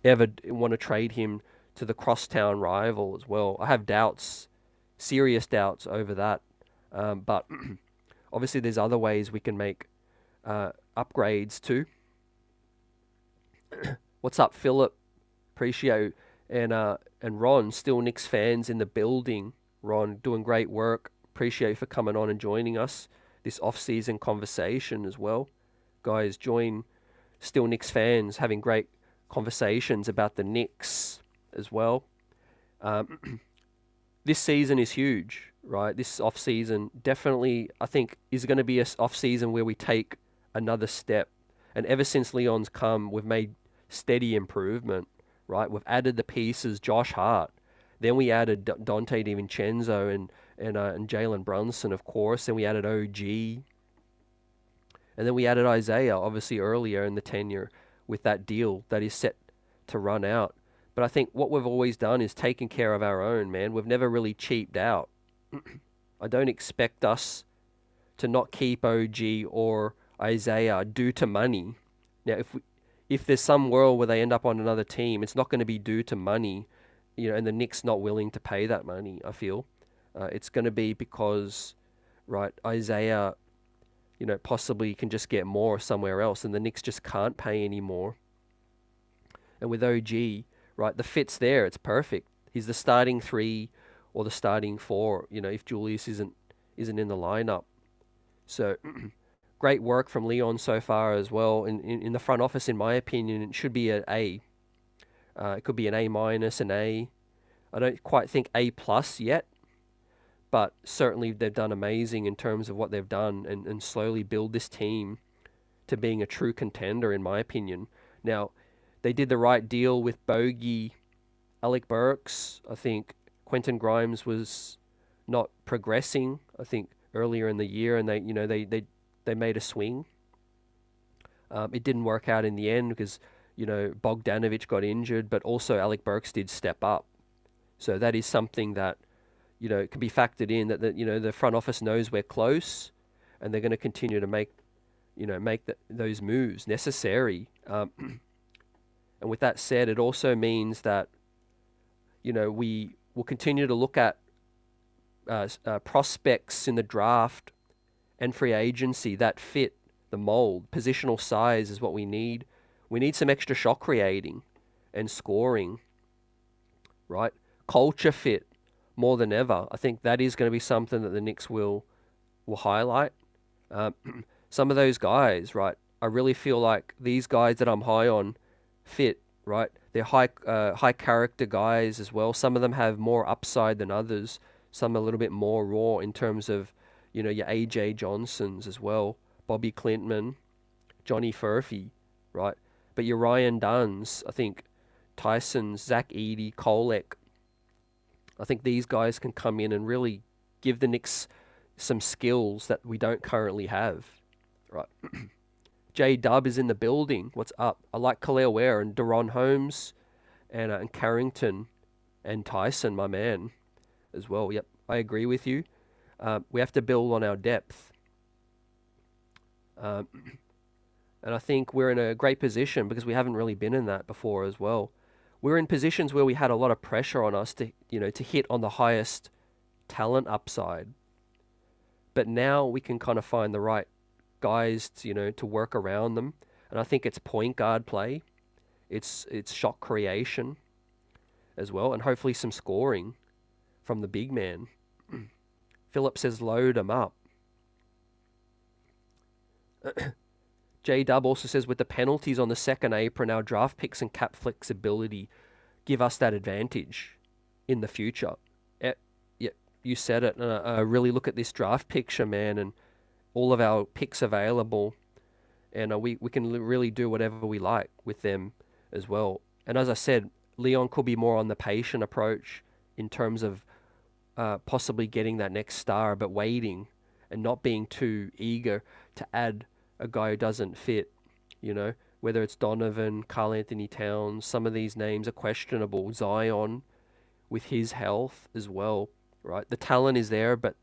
ever want to trade him to the crosstown rival as well? I have doubts, serious doubts over that. But obviously there's other ways we can make upgrades too. What's up, Philip? Appreciate and Ron, still Knicks fans in the building. Ron, doing great work. Appreciate you for coming on and joining us this off-season conversation as well. Guys, join still Knicks fans having great conversations about the Knicks as well. This season is huge, right? This off-season definitely, I think, is going to be an off-season where we take another step. And ever since Leon's come, we've made steady improvement, right? We've added the pieces, Josh Hart. Then we added Dante DiVincenzo and Jalen Brunson, of course. Then we added OG. And then we added Isaiah, obviously, earlier in the tenure with that deal that is set to run out. But I think what we've always done is taken care of our own, man. We've never really cheaped out. I don't expect us to not keep OG or Isaiah due to money. Now, if there's some world where they end up on another team, it's not going to be due to money, and the Knicks not willing to pay that money, I feel. It's going to be because, right, Isaiah, possibly can just get more somewhere else, and the Knicks just can't pay anymore. And with OG, right, the fit's there. It's perfect. He's the starting 3 or the starting 4, if Julius isn't in the lineup. So great work from Leon so far as well. In the front office, in my opinion, it should be an A. It could be an A-, an A. I don't quite think A+ yet, but certainly they've done amazing in terms of what they've done and slowly build this team to being a true contender, in my opinion. Now, they did the right deal with Bogey, Alec Burks. I think Quentin Grimes was not progressing, I think, earlier in the year, and they made a swing. It didn't work out in the end because, Bogdanovic got injured, but also Alec Burks did step up. So that is something that, can be factored in, that the front office knows we're close, and they're going to continue to make those moves necessary. And with that said, it also means that, we will continue to look at prospects in the draft and free agency that fit the mold. Positional size is what we need. We need some extra shot creating and scoring, right? Culture fit more than ever. I think that is going to be something that the Knicks will highlight. Some of those guys, right? I really feel like these guys that I'm high on fit, right? They're high character guys as well. Some of them have more upside than others. Some a little bit more raw in terms of, your AJ Johnsons as well, Bobby Clintman, Johnnie Furphy, right? But your Ryan Dunns, I think Tyson's, Zach Edey, Kolek, I think these guys can come in and really give the Knicks some skills that we don't currently have, right? J-Dub is in the building. What's up? I like Khalil Ware and Deron Holmes and Carrington and Tyson, my man, as well. Yep, I agree with you. We have to build on our depth. And I think we're in a great position because we haven't really been in that before as well. We're in positions where we had a lot of pressure on us to hit on the highest talent upside. But now we can kind of find the right guys to work around them. And I think it's point guard play. It's shot creation as well, and hopefully some scoring from the big man. Phillip says load them up. J-Dub also says, with the penalties on the second apron, our draft picks and cap flexibility give us that advantage in the future. Yeah, you said it. Really look at this draft picture, man, and all of our picks available, and we can really do whatever we like with them as well. And as I said, Leon could be more on the patient approach in terms of possibly getting that next star, but waiting and not being too eager to add a guy who doesn't fit, whether it's Donovan, Karl Anthony Towns. Some of these names are questionable. Zion with his health as well, right? The talent is there, but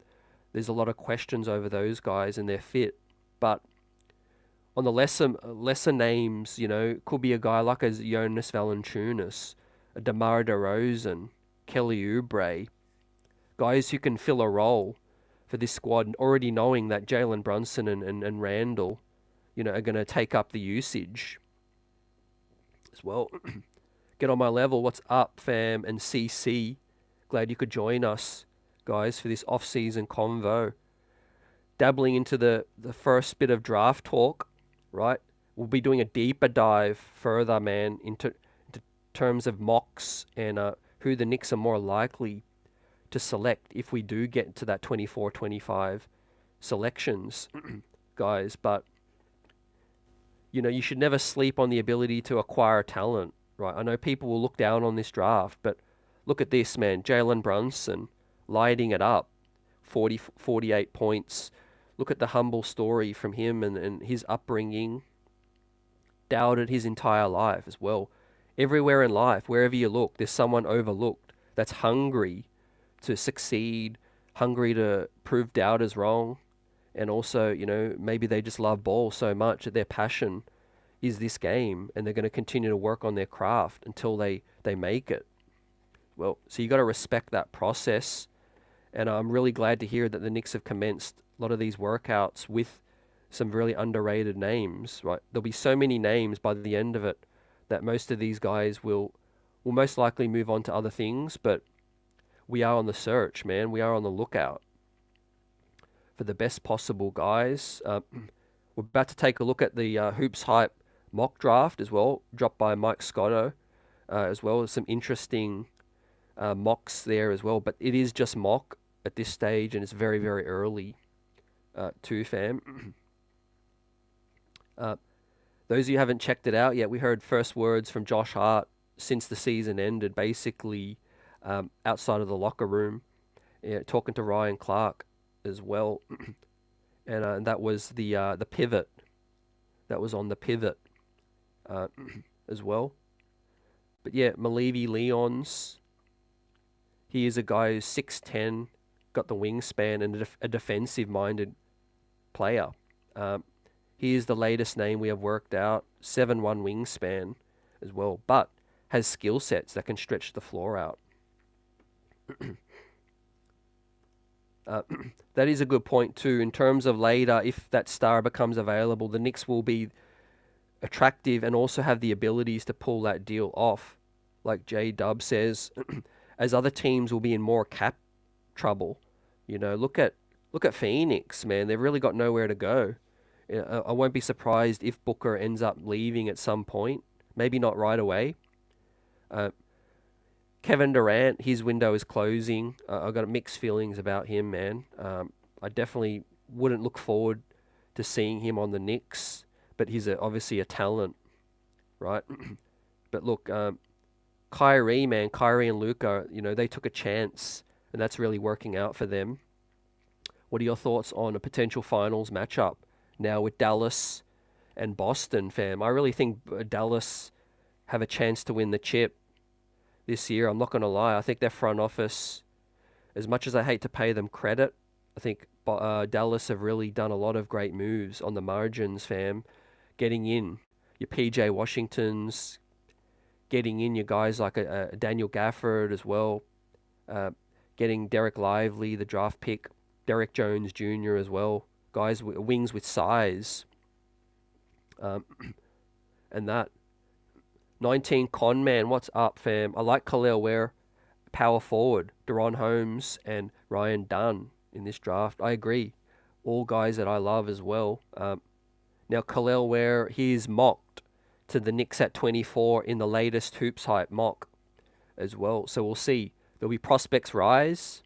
there's a lot of questions over those guys and their fit. But on the lesser names, could be a guy like a Jonas Valanciunas, a DeMar DeRozan, Kelly Oubre, guys who can fill a role for this squad, already knowing that Jalen Brunson and Randall, are going to take up the usage as well. Get on my level. What's up, fam? And CC, glad you could join us, guys, for this off-season convo. Dabbling into the first bit of draft talk, right? We'll be doing a deeper dive further, man, into terms of mocks and who the Knicks are more likely to select if we do get to that 24-25 selections, guys. But, you should never sleep on the ability to acquire talent, right? I know people will look down on this draft, but look at this, man. Jalen Brunson lighting it up, 48 points. Look at the humble story from him and his upbringing. Doubted his entire life as well. Everywhere in life, wherever you look, there's someone overlooked that's hungry to succeed, hungry to prove doubters wrong. And also, maybe they just love ball so much that their passion is this game, and they're going to continue to work on their craft until they make it. Well, so you got to respect that process. And I'm really glad to hear that the Knicks have commenced a lot of these workouts with some really underrated names, right? There'll be so many names by the end of it that most of these guys will most likely move on to other things, but we are on the search, man. We are on the lookout for the best possible guys. We're about to take a look at the Hoops Hype mock draft as well, dropped by Mike Scotto, as well as some interesting mocks there as well. But it is just mock at this stage, and it's very, very early too, fam. Those of you who haven't checked it out yet, we heard first words from Josh Hart since the season ended, basically outside of the locker room, talking to Ryan Clark as well. And that was the pivot. That was on the pivot as well. But yeah, Malevy Leons, he is a guy who's 6'10", got the wingspan, and a defensive-minded player. He is the latest name we have worked out, 7'1" wingspan as well, but has skill sets that can stretch the floor out. That is a good point too. In terms of later, if that star becomes available, the Knicks will be attractive and also have the abilities to pull that deal off. Like J Dub says, as other teams will be in more cap trouble. Look at Phoenix, man. They've really got nowhere to go. I won't be surprised if Booker ends up leaving at some point. Maybe not right away. Kevin Durant, his window is closing. I've got mixed feelings about him, man. I definitely wouldn't look forward to seeing him on the Knicks, but he's obviously a talent, right? But look, Kyrie, man, Kyrie and Luka, they took a chance, and that's really working out for them. What are your thoughts on a potential finals matchup now with Dallas and Boston, fam? I really think Dallas have a chance to win the chip this year. I'm not going to lie. I think their front office, as much as I hate to pay them credit, I think Dallas have really done a lot of great moves on the margins, fam. Getting in your PJ Washingtons, getting in your guys like a Daniel Gafford as well, getting Derek Lively, the draft pick, Derek Jones Jr. as well, guys with wings with size, and that. 19 Con Man, what's up, fam? I like Khalil Ware, power forward, Deron Holmes and Ryan Dunn in this draft. I agree. All guys that I love as well. Now, Khalil Ware, he's mocked to the Knicks at 24 in the latest Hoops Hype mock as well. So we'll see. There'll be prospects rise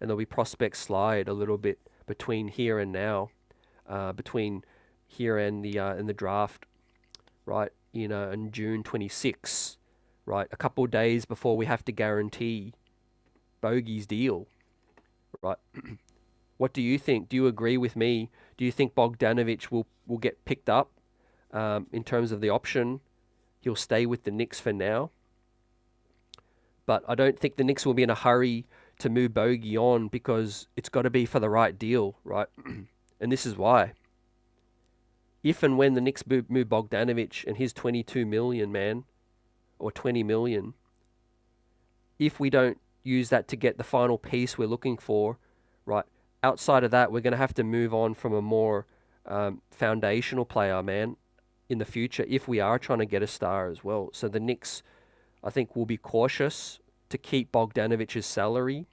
and there'll be prospects slide a little bit between here and now, between here and the draft, right? In June 26, right? A couple of days before we have to guarantee Bogey's deal, right? What do you think? Do you agree with me? Do you think Bogdanovich will get picked up in terms of the option? He'll stay with the Knicks for now. But I don't think the Knicks will be in a hurry to move Bogey on because it's got to be for the right deal, right? And this is why. If and when the Knicks move Bogdanovich and his 22 million, man, or 20 million, if we don't use that to get the final piece we're looking for, right, outside of that, we're going to have to move on from a more foundational player, man, in the future if we are trying to get a star as well. So the Knicks, I think, will be cautious to keep Bogdanovich's salary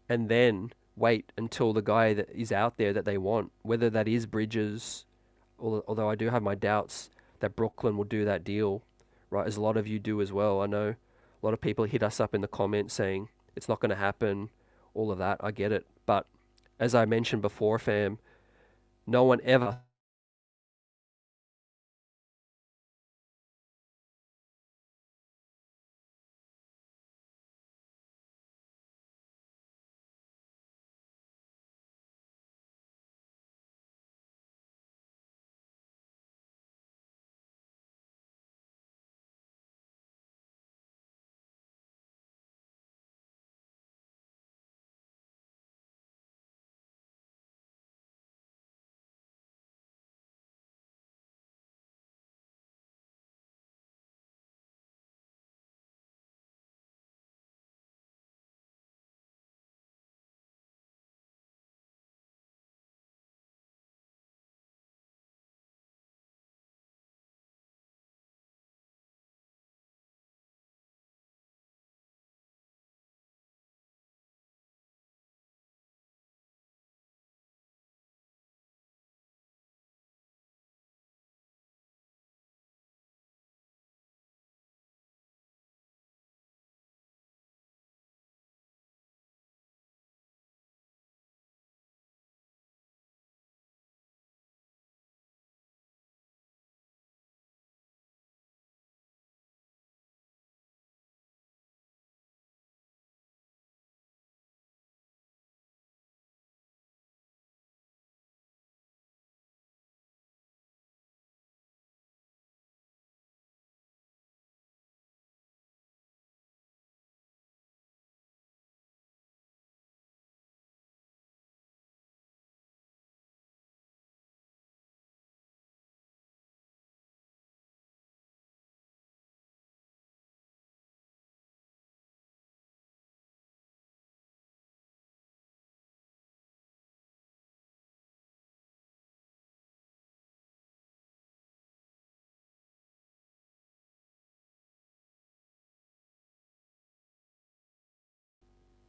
and then wait until the guy that is out there that they want, whether that is Bridges, although I do have my doubts that Brooklyn will do that deal, right, as a lot of you do as well. I know a lot of people hit us up in the comments saying it's not going to happen, all of that. I get it. But as I mentioned before, fam, no one ever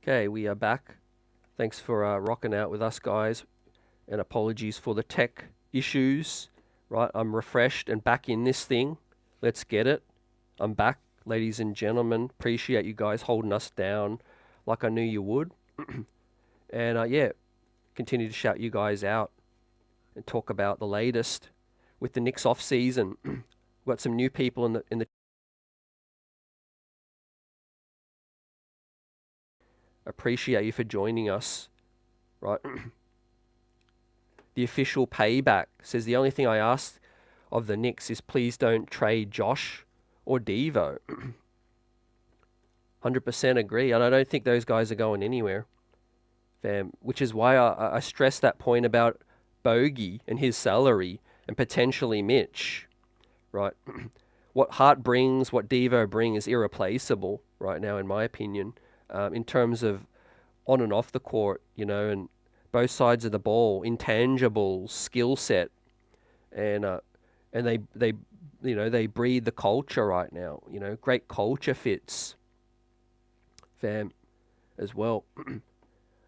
Okay, we are back. Thanks for rocking out with us, guys, and apologies for the tech issues. Right, I'm refreshed and back in this thing. Let's get it. I'm back, ladies and gentlemen. Appreciate you guys holding us down like I knew you would. And yeah, continue to shout you guys out and talk about the latest with the Knicks off season. We've got some new people in the appreciate you for joining us. Right. The official payback says the only thing I ask of the Knicks is please don't trade Josh or Devo. 100% agree, and I don't think those guys are going anywhere, fam. Which is why I stress that point about Bogey and his salary and potentially Mitch, right? What Hart brings, what Devo brings is irreplaceable right now, in my opinion, in terms of on and off the court, and both sides of the ball, intangibles, skill set, and they breed the culture right now. Great culture fits, fam, as well.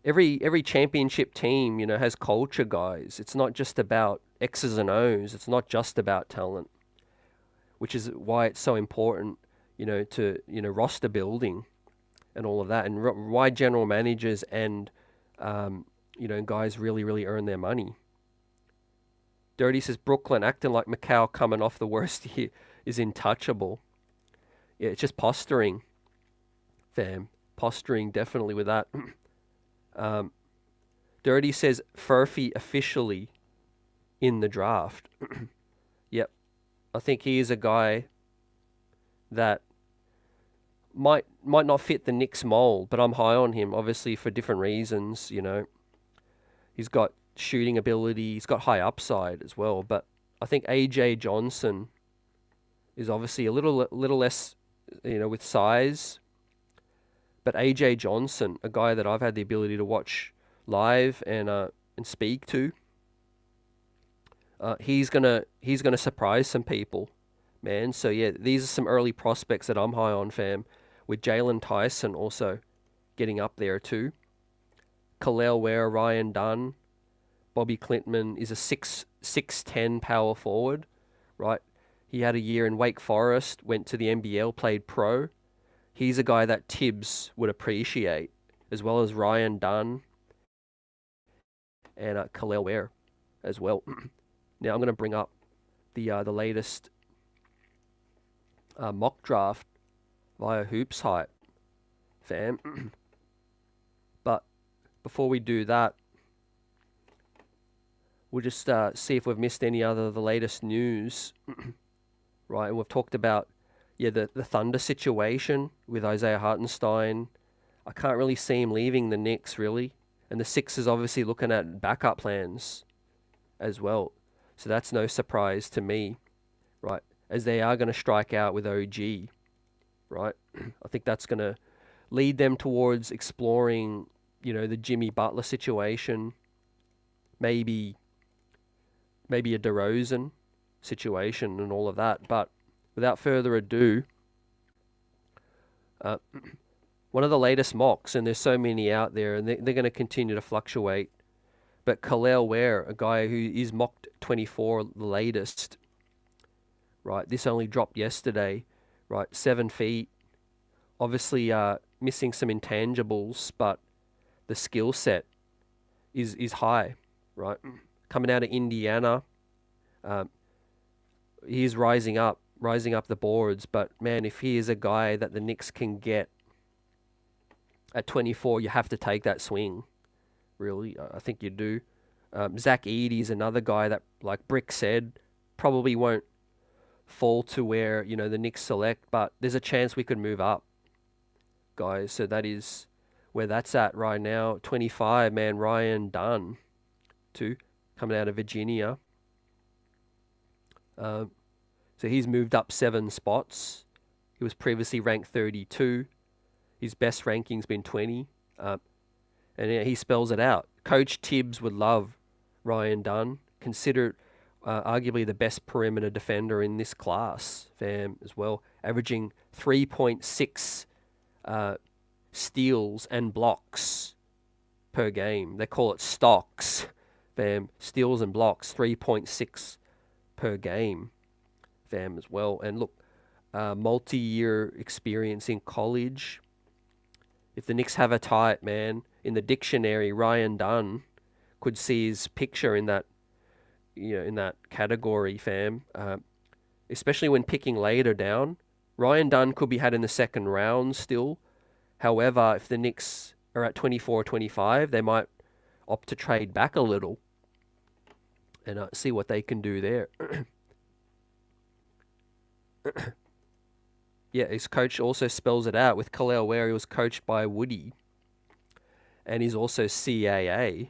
Every championship team, has culture, guys. It's not just about X's and O's. It's not just about talent, which is why it's so important, to roster building and all of that, and why general managers and guys really earn their money. Dirty says Brooklyn acting like Macau coming off the worst year is intouchable. Yeah, it's just posturing, fam. Posturing definitely with that. Dirty says Furphy officially in the draft. Yep. I think he is a guy that might not fit the Knicks mold, but I'm high on him, obviously, for different reasons. He's got shooting ability, he's got high upside as well, but I think AJ Johnson is obviously a little less, with size. But AJ Johnson, a guy that I've had the ability to watch live and speak to, he's gonna surprise some people, man. So yeah, these are some early prospects that I'm high on, fam. With Jalen Tyson also getting up there too. Kalel Ware, Ryan Dunn, Bobby Clintman is a 6'10" power forward, right? He had a year in Wake Forest, went to the NBL, played pro. He's a guy that Tibbs would appreciate, as well as Ryan Dunn and Kalel Ware as well. Now I'm going to bring up the latest mock draft via Hoops Hype, fam. But before we do that, we'll just see if we've missed any other of the latest news. Right, and we've talked about the Thunder situation with Isaiah Hartenstein. I can't really see him leaving the Knicks, really. And the Sixers obviously looking at backup plans as well. So that's no surprise to me, right? As they are going to strike out with OG, right? I think that's going to lead them towards exploring, the Jimmy Butler situation. Maybe a DeRozan situation and all of that. But without further ado, one of the latest mocks, and there's so many out there, and they're going to continue to fluctuate. But Kalel Ware, a guy who is mocked 24, the latest, right? This only dropped yesterday, right? 7 feet. Obviously, missing some intangibles, but the skill set is high, right? Coming out of Indiana, he's rising up the boards. But man, if he is a guy that the Knicks can get at 24, you have to take that swing. Really, I think you do. Zach Edey's another guy that, like Brick said, probably won't fall to where the Knicks select, but there's a chance we could move up, guys. So that is where that's at right now. 25, man, Ryan Dunn, too, coming out of Virginia. So he's moved up 7 spots. He was previously ranked 32. His best ranking's been 20. And he spells it out. Coach Tibbs would love Ryan Dunn, considered arguably the best perimeter defender in this class, fam, as well, averaging 3.6 steals and blocks per game. They call it stocks, fam. Steals and blocks, 3.6 per game, fam, as well. And look, multi-year experience in college. If the Knicks have a type, man, in the dictionary, Ryan Dunn could see his picture in that, in that category, fam. Especially when picking later down. Ryan Dunn could be had in the second round still. However, if the Knicks are at 24 or 25, they might opt to trade back a little and see what they can do there. Yeah, his coach also spells it out with Khalil Ware. He was coached by Woody, and he's also CAA.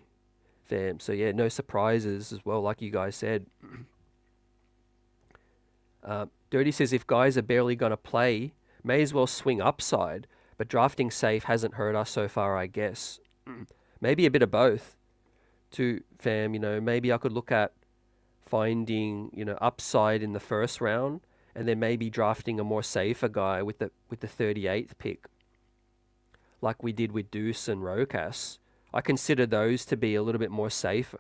Fam. So yeah, no surprises as well, like you guys said. Dirty says if guys are barely going to play, may as well swing upside, but drafting safe hasn't hurt us so far, I guess. Maybe a bit of both too, fam. Maybe I could look at finding, upside in the first round, and then maybe drafting a more safer guy with the 38th pick, like we did with Deuce and Rokas. I consider those to be a little bit more safe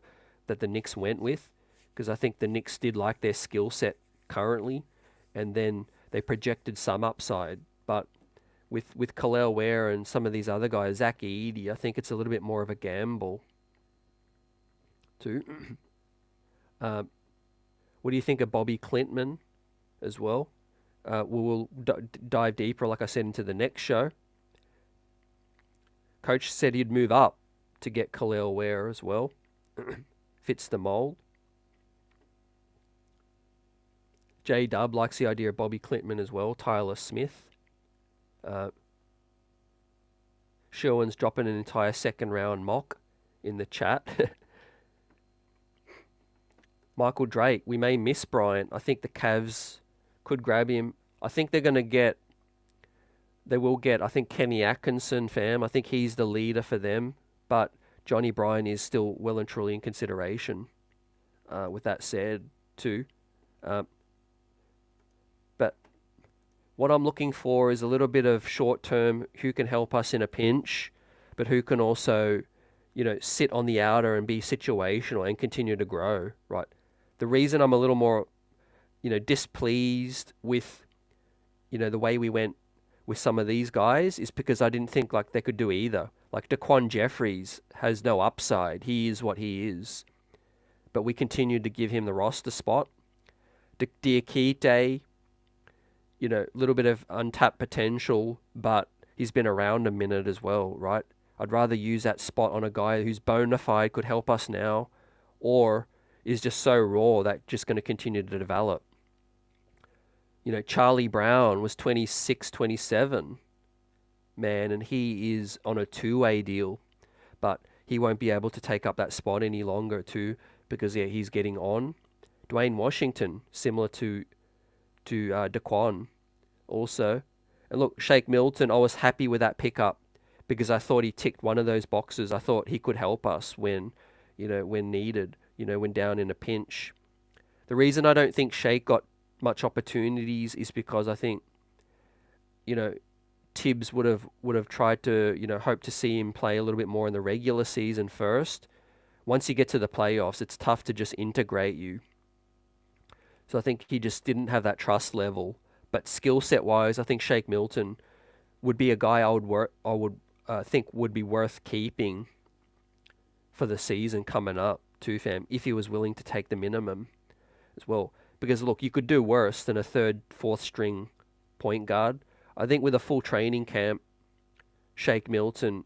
that the Knicks went with, because I think the Knicks did like their skill set currently, and then they projected some upside. But with Khalil Ware and some of these other guys, Zach Edey, I think it's a little bit more of a gamble too. What do you think of Bobby Clintman as well? We'll dive deeper, like I said, into the next show. Coach said he'd move up to get Khalil Ware as well. Fits the mold. J-Dub likes the idea of Bobby Clintman as well. Tyler Smith. Sherwin's dropping an entire second round mock in the chat. Michael Drake, we may miss Bryant. I think the Cavs could grab him. I think they will get, I think, Kenny Atkinson, fam. I think he's the leader for them. But Johnnie Bryant is still well and truly in consideration. With that said, too. But what I'm looking for is a little bit of short-term who can help us in a pinch, but who can also, sit on the outer and be situational and continue to grow, right? The reason I'm a little more, displeased with, the way we went with some of these guys is because I didn't think like they could do either. Like Daquan Jeffries has no upside. He is what he is. But we continued to give him the roster spot. Diakite, a little bit of untapped potential, but he's been around a minute as well, right? I'd rather use that spot on a guy who's bona fide, could help us now, or is just so raw that just going to continue to develop. Charlie Brown was 26, 27, man, and he is on a two-way deal, but he won't be able to take up that spot any longer too, because he's getting on. Dwayne Washington, similar to Daquan also. And look, Shake Milton, I was happy with that pickup because I thought he ticked one of those boxes. I thought he could help us when needed, when down in a pinch. The reason I don't think Shake got much opportunities is because I think, Tibbs would have tried to, hope to see him play a little bit more in the regular season first. Once you get to the playoffs, it's tough to just integrate you. So I think he just didn't have that trust level. But skill set wise, I think Shake Milton would be a guy I would think would be worth keeping for the season coming up too, fam, if he was willing to take the minimum as well. Because look, you could do worse than a third, fourth string point guard. I think with a full training camp, Shake Milton,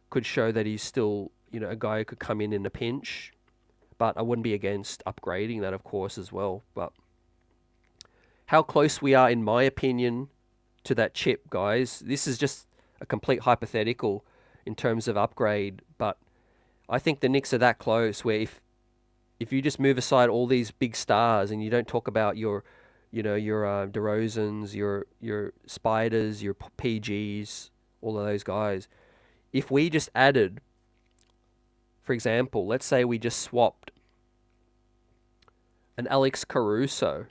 could show that he's still, a guy who could come in a pinch. But I wouldn't be against upgrading that, of course, as well. But how close we are, in my opinion, to that chip, guys. This is just a complete hypothetical in terms of upgrade. But I think the Knicks are that close where if you just move aside all these big stars and you don't talk about your DeRozans, your Spiders, your PGs, all of those guys. If we just added, for example, let's say we just swapped an Alex Caruso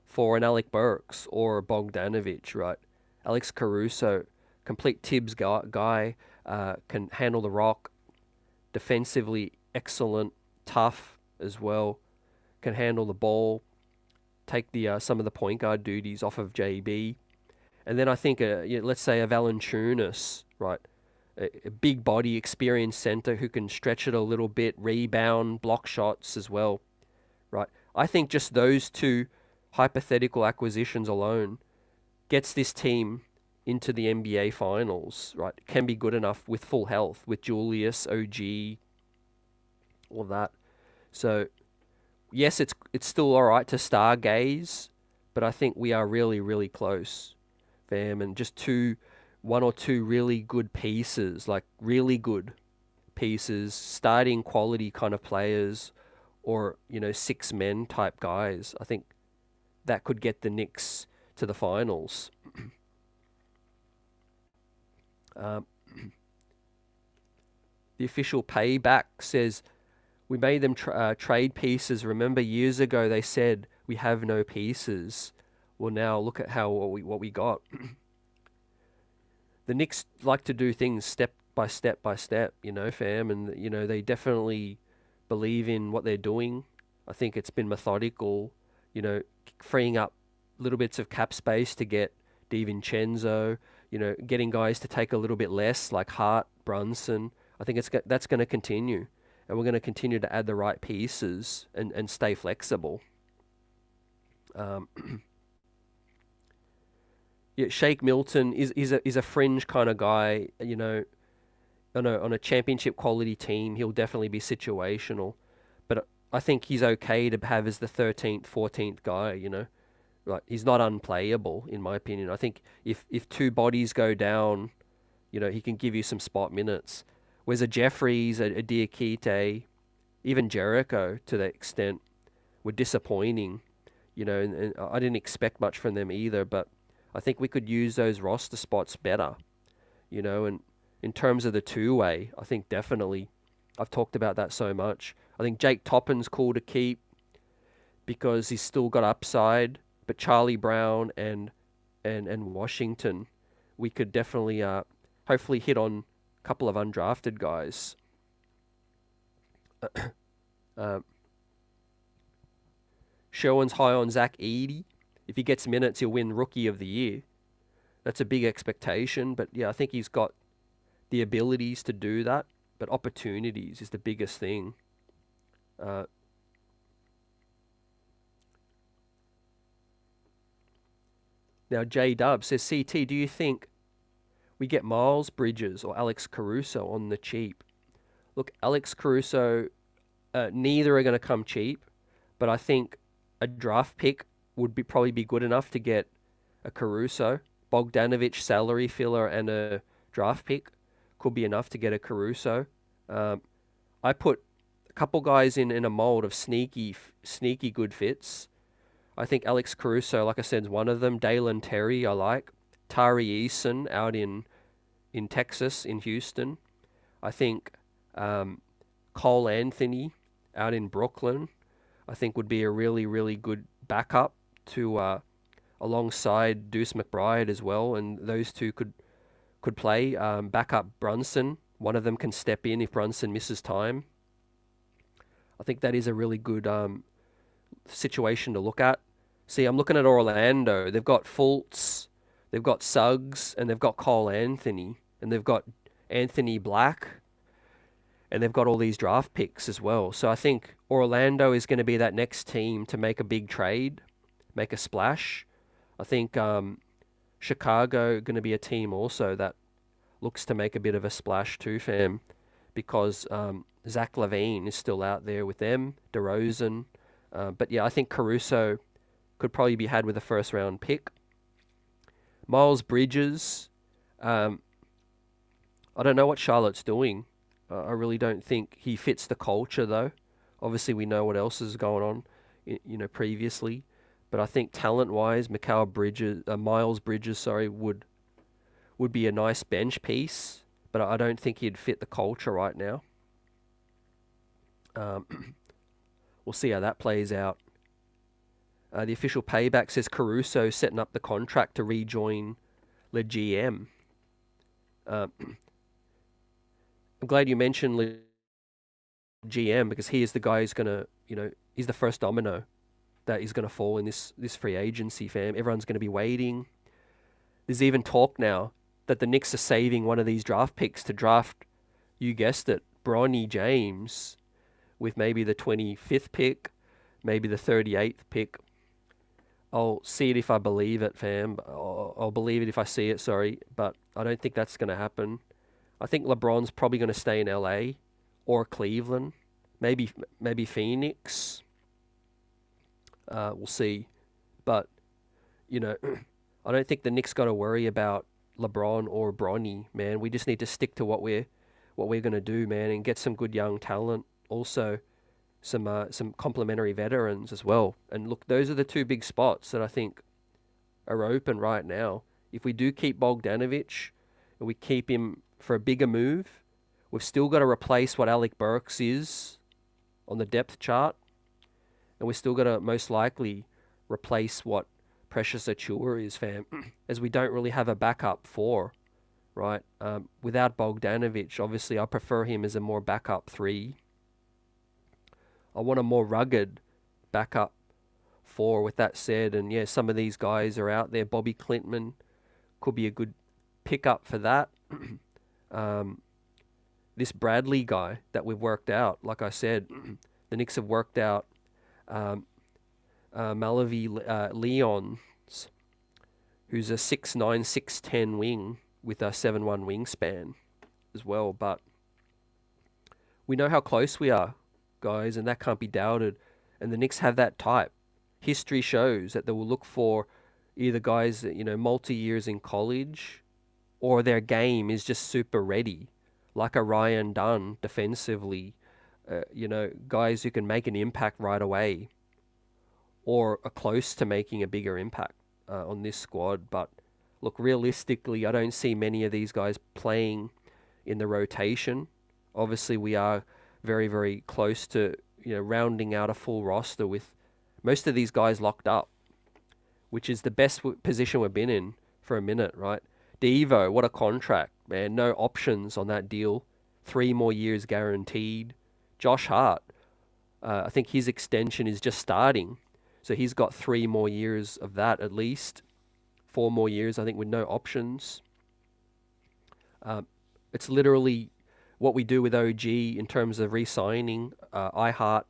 for an Alec Burks or a Bogdanovich, right? Alex Caruso complete Tibbs guy, can handle the rock, defensively excellent, tough as well, can handle the ball, take the some of the point guard duties off of JB. And then I think, let's say a Valanciunas, right? A big body, experienced center who can stretch it a little bit, rebound, block shots as well, right? I think just those two hypothetical acquisitions alone gets this team into the NBA Finals, right? Can be good enough with full health, with Julius, OG, all that. So, yes, it's still all right to stargaze, but I think we are really, really close, fam. And just one or two really good pieces, like really good pieces, starting quality kind of players, or, six men type guys. I think that could get the Knicks to the finals. The official payback says, we made them trade pieces. Remember, years ago they said we have no pieces. Well, now look at what we got. The Knicks like to do things step by step by step, fam, and they definitely believe in what they're doing. I think it's been methodical, freeing up little bits of cap space to get DiVincenzo, getting guys to take a little bit less, like Hart, Brunson. I think that's going to continue, and we're going to continue to add the right pieces and stay flexible. Yeah, Shake Milton is a fringe kind of guy, on a championship quality team. He'll definitely be situational, but I think he's okay to have as the 13th, 14th guy, Like, he's not unplayable, in my opinion. I think if two bodies go down, he can give you some spot minutes. Whereas a Jeffries, a Diakite, even Jericho, to that extent, were disappointing, and I didn't expect much from them either, but I think we could use those roster spots better, and in terms of the two-way, I think definitely, I've talked about that so much. I think Jake Toppin's cool to keep because he's still got upside, but Charlie Brown and Washington, we could definitely hopefully hit on a couple of undrafted guys. Sherwin's high on Zach Edey. If he gets minutes, he'll win Rookie of the Year. That's a big expectation, but yeah, I think he's got the abilities to do that, but opportunities is the biggest thing. Now, J-Dub says, CT, do you think we get Miles Bridges or Alex Caruso on the cheap? Look, Alex Caruso, neither are going to come cheap, but I think a draft pick would probably be good enough to get a Caruso. Bogdanovich salary filler and a draft pick could be enough to get a Caruso. I put a couple guys in a mold of sneaky good fits. I think Alex Caruso, like I said, is one of them. Dalen Terry, I like. Tari Eason out in Texas, in Houston. I think Cole Anthony out in Brooklyn, I think would be a really, really good backup to alongside Deuce McBride as well, and those two could play. Backup Brunson, one of them can step in if Brunson misses time. I think that is a really good situation to look at. See, I'm looking at Orlando. They've got Fultz, they've got Suggs, and they've got Cole Anthony, and they've got Anthony Black, and they've got all these draft picks as well. So I think Orlando is going to be that next team to make a big trade, make a splash. I think Chicago going to be a team also that looks to make a bit of a splash too, fam, because Zach LaVine is still out there with them, DeRozan. But yeah, I think Caruso could probably be had with a first-round pick. Miles Bridges, I don't know what Charlotte's doing. I really don't think he fits the culture, though. Obviously, we know what else is going on, previously. But I think talent-wise, Miles Bridges, would be a nice bench piece. But I don't think he'd fit the culture right now. We'll see how that plays out. The official payback says Caruso setting up the contract to rejoin the GM. Um, I'm glad you mentioned GM because he is the guy who's gonna, he's the first domino that is gonna fall in this free agency, fam. Everyone's gonna be waiting. There's even talk now that the Knicks are saving one of these draft picks to draft, you guessed it, Bronny James, with maybe the 25th pick, maybe the 38th pick. I'll see it if I believe it, fam. I'll believe it if I see it, sorry. But I don't think that's going to happen. I think LeBron's probably going to stay in LA or Cleveland. Maybe Phoenix. We'll see. But, I don't think the Knicks got to worry about LeBron or Bronny, man. We just need to stick to what we're going to do, man, and get some good young talent. Also, some complementary veterans as well. And look, those are the two big spots that I think are open right now. If we do keep Bogdanovic and we keep him for a bigger move, we've still got to replace what Alec Burks is on the depth chart, and we're still got to most likely replace what Precious Achiuwa is, fam, as we don't really have a backup four, right? Without Bogdanovic, obviously I prefer him as a more backup three. I want a more rugged backup four, with that said. And yeah, some of these guys are out there. Bobby Clintman could be a good pickup for that. This Bradley guy that we've worked out, like I said, the Knicks have worked out Malevy Leons, who's a 6'9", 6'10" wing with a 7'1" wingspan as well. But we know how close we are, guys, and that can't be doubted. And the Knicks have that type. History shows that they will look for either guys that, multi-years in college, or their game is just super ready, like a Ryan Dunn defensively, guys who can make an impact right away, or are close to making a bigger impact on this squad. But look, realistically, I don't see many of these guys playing in the rotation. Obviously, we are very, very close to rounding out a full roster with most of these guys locked up, which is the best position we've been in for a minute, right? Devo, what a contract, man. No options on that deal. 3 more years guaranteed. Josh Hart, I think his extension is just starting, so he's got 3 more years of that at least. 4 more years, I think, with no options. It's literally what we do with OG in terms of re-signing Hart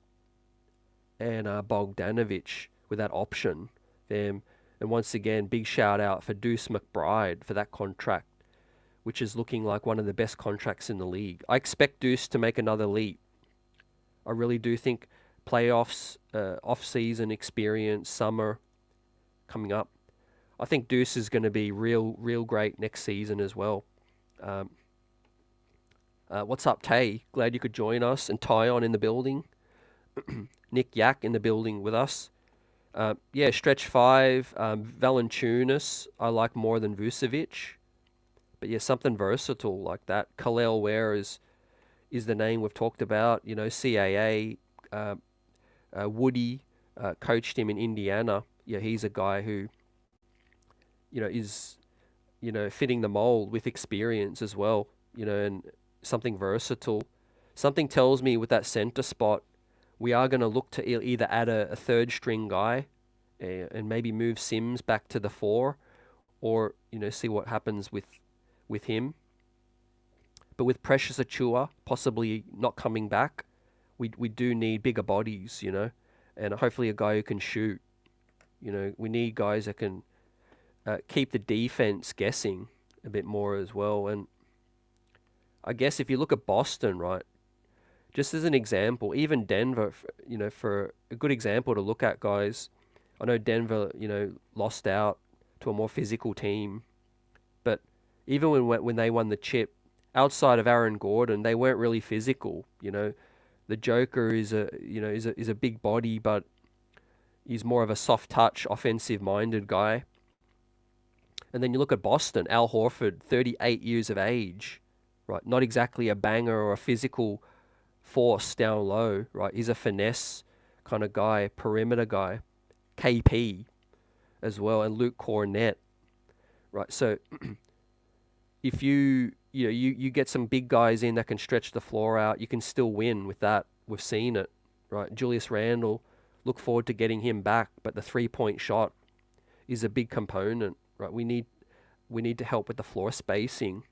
and Bogdanovic with that option. And once again, big shout out for Deuce McBride for that contract, which is looking like one of the best contracts in the league. I expect Deuce to make another leap. I really do think playoffs, off-season experience, summer coming up, I think Deuce is going to be real great next season as well. What's up, Tay? Glad you could join us. And Tyon in the building. Nick Yak in the building with us. Yeah, stretch 5. Valanciunas I like more than Vucevic. But yeah, something versatile like that. Khalil Ware is the name we've talked about. CAA. Woody coached him in Indiana. Yeah, he's a guy who is fitting the mold with experience as well. And something versatile. Something tells me with that center spot, we are going to look to either add a third string guy and maybe move Sims back to the 4, or see what happens with him. But with Precious Achiuwa possibly not coming back, we do need bigger bodies, and hopefully a guy who can shoot. We need guys that can keep the defense guessing a bit more as well. And I guess if you look at Boston, right, just as an example, even Denver, for a good example to look at, guys. I know Denver, lost out to a more physical team, but even when they won the chip, outside of Aaron Gordon, they weren't really physical. The Joker is a big body, but he's more of a soft touch, offensive minded guy. And then you look at Boston, Al Horford, 38 years of age, right? Not exactly a banger or a physical force down low, right? He's a finesse kind of guy, perimeter guy. KP as well, and Luke Cornett, right? So if you you get some big guys in that can stretch the floor out. You can still win with that. We've seen it, right? Julius Randle, look forward to getting him back, but the 3-point shot is a big component, right? We need to help with the floor spacing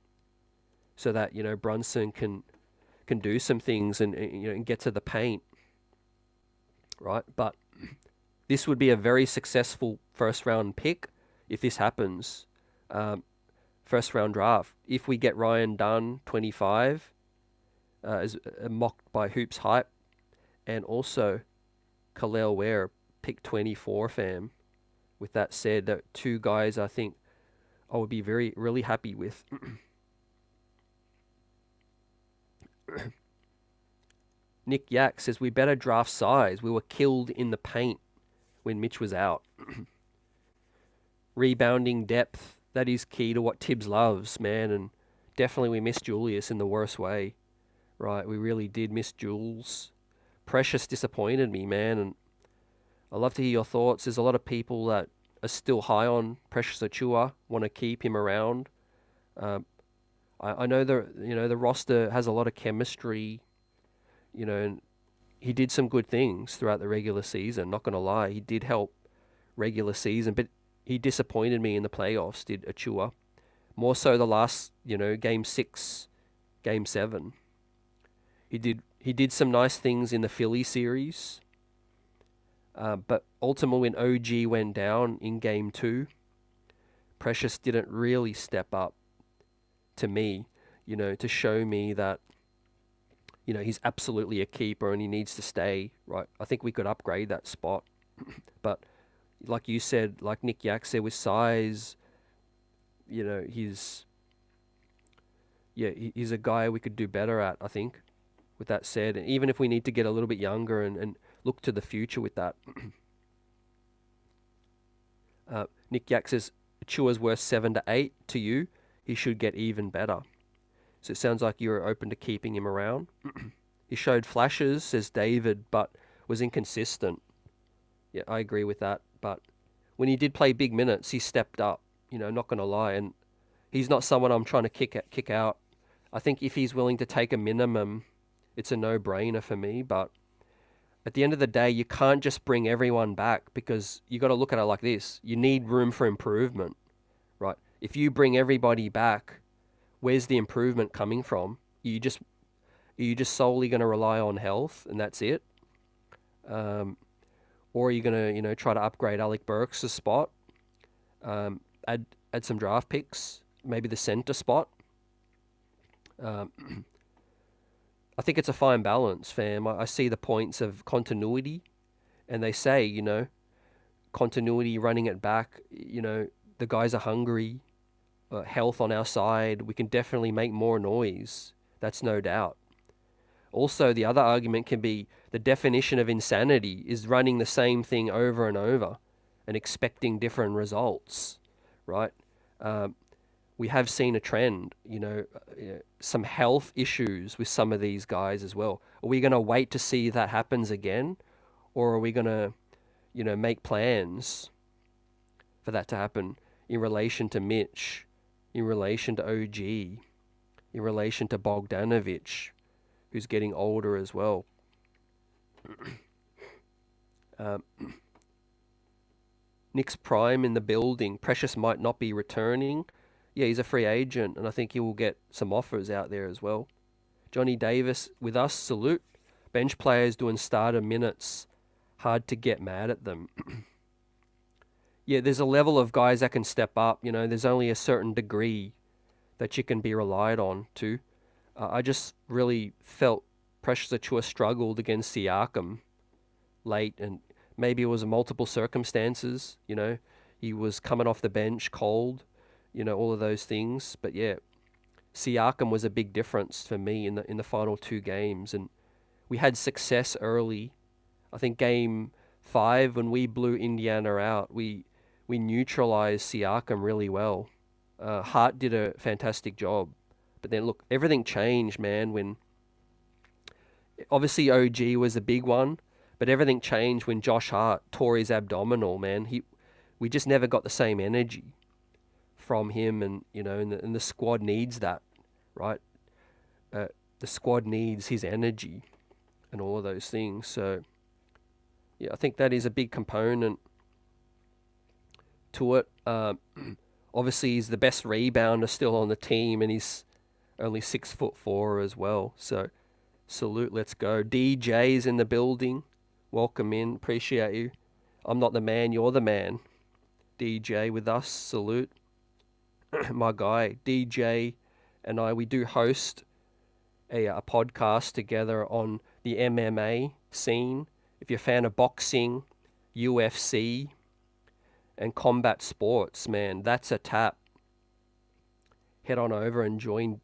so that Brunson can do some things and get to the paint, right? But this would be a very successful first round pick if this happens. First round draft. If we get Ryan Dunn 25, as mocked by Hoops Hype, and also Khalil Ware pick 24, fam. With that said, that 2 guys I think I would be really happy with. Nick Yak says we better draft size. We were killed in the paint when Mitch was out. Rebounding depth, that is key to what Tibbs loves, man, and definitely we missed Julius in the worst way, right? We really did miss Jules. Precious disappointed me, man, and I'd love to hear your thoughts. There's a lot of people that are still high on Precious Achiuwa, want to keep him around. I know the roster has a lot of chemistry, and he did some good things throughout the regular season. Not gonna lie, he did help regular season, but he disappointed me in the playoffs, did Achiuwa. More so the last, game 6, game 7. He did some nice things in the Philly series. But ultimately when OG went down in game 2, Precious didn't really step up to me, to show me that, he's absolutely a keeper and he needs to stay, right? I think we could upgrade that spot. But like you said, like Nick Yak said, with size, he's a guy we could do better at, I think, with that said. And even if we need to get a little bit younger and look to the future with that. Nick Yak says, Achiuwa's worth 7 to 8 to you. He should get even better. So it sounds like you're open to keeping him around. He showed flashes, says David, but was inconsistent. Yeah, I agree with that. But when he did play big minutes, he stepped up, not going to lie. And he's not someone I'm trying to kick out. I think if he's willing to take a minimum, it's a no-brainer for me. But at the end of the day, you can't just bring everyone back because you got to look at it like this. You need room for improvement, right? If you bring everybody back, where's the improvement coming from? Are you just solely going to rely on health and that's it? Or are you going to, try to upgrade Alec Burks' spot, add some draft picks, maybe the center spot? I think it's a fine balance, fam. I see the points of continuity, and they say, continuity, running it back, the guys are hungry, health on our side, we can definitely make more noise. That's no doubt. Also, the other argument can be the definition of insanity is running the same thing over and over and expecting different results, right? We have seen a trend, some health issues with some of these guys as well. Are we going to wait to see that happens again? Or are we going to, make plans for that to happen in relation to Mitch, in relation to OG, in relation to Bogdanovic, who's getting older as well? Nick's Prime in the building. Precious might not be returning. Yeah, he's a free agent, and I think he will get some offers out there as well. Johnny Davis with us, salute. Bench players doing starter minutes. Hard to get mad at them. Yeah, there's a level of guys that can step up. There's only a certain degree that you can be relied on to. I just really felt Precious Achiuwa struggled against Siakam late, and maybe it was multiple circumstances. He was coming off the bench cold. All of those things. But yeah, Siakam was a big difference for me in the final 2 games, and we had success early. I think game 5 when we blew Indiana out, we neutralized Siakam really well. Hart did a fantastic job, but then look, everything changed, man. When obviously OG was a big one, but everything changed when Josh Hart tore his abdominal, man. We just never got the same energy from him, and and the squad needs that. right? The squad needs his energy and all of those things. So, yeah, I think that is a big component to it. Obviously, he's the best rebounder still on the team, and he's only 6'4" as well. So, salute, let's go. DJ's in the building. Welcome in. Appreciate you. I'm not the man, you're the man. DJ with us. Salute. My guy, DJ, and I, we do host a podcast together on the MMA scene. If you're a fan of boxing, UFC, and combat sports, man, that's a tap. Head on over and join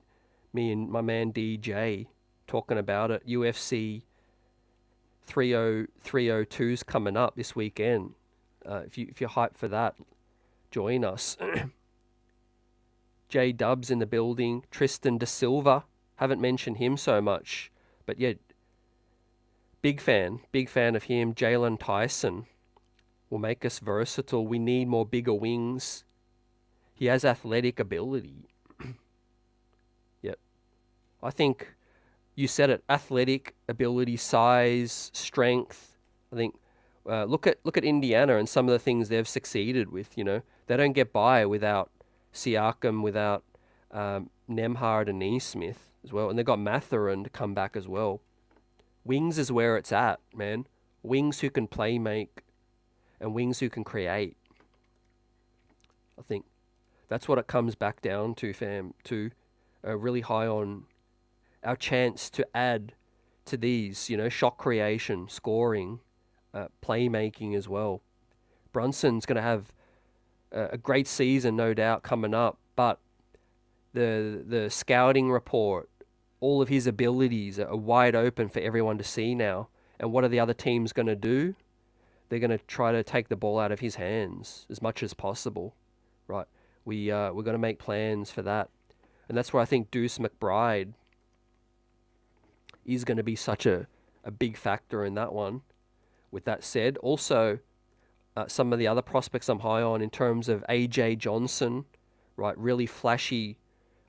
me and my man DJ talking about it. UFC 302's coming up this weekend. If you're hyped for that, join us. J Dubs in the building. Tristan Da Silva. Haven't mentioned him so much, but yeah, big fan of him. Jalen Tyson will make us versatile. We need more bigger wings. He has athletic ability. Yep. I think you said it. Athletic ability, size, strength. I think look at Indiana and some of the things they've succeeded with. You know, they don't get by without Siakam, without Nembhard and Nesmith as well, and they got Mathurin to come back as well. Wings is where it's at, man. Wings who can play make, and wings who can create. I think that's what it comes back down to, fam. To really high on our chance to add to these, you know, shot creation, scoring, playmaking as well. Brunson's going to have a great season, no doubt, coming up, but the scouting report, all of his abilities are wide open for everyone to see now. And what are the other teams going to do? They're going to try to take the ball out of his hands as much as possible, right? We're going to make plans for that. And that's where I think Deuce McBride is going to be such a big factor in that one. With that said, also some of the other prospects I'm high on in terms of AJ Johnson, right? Really flashy,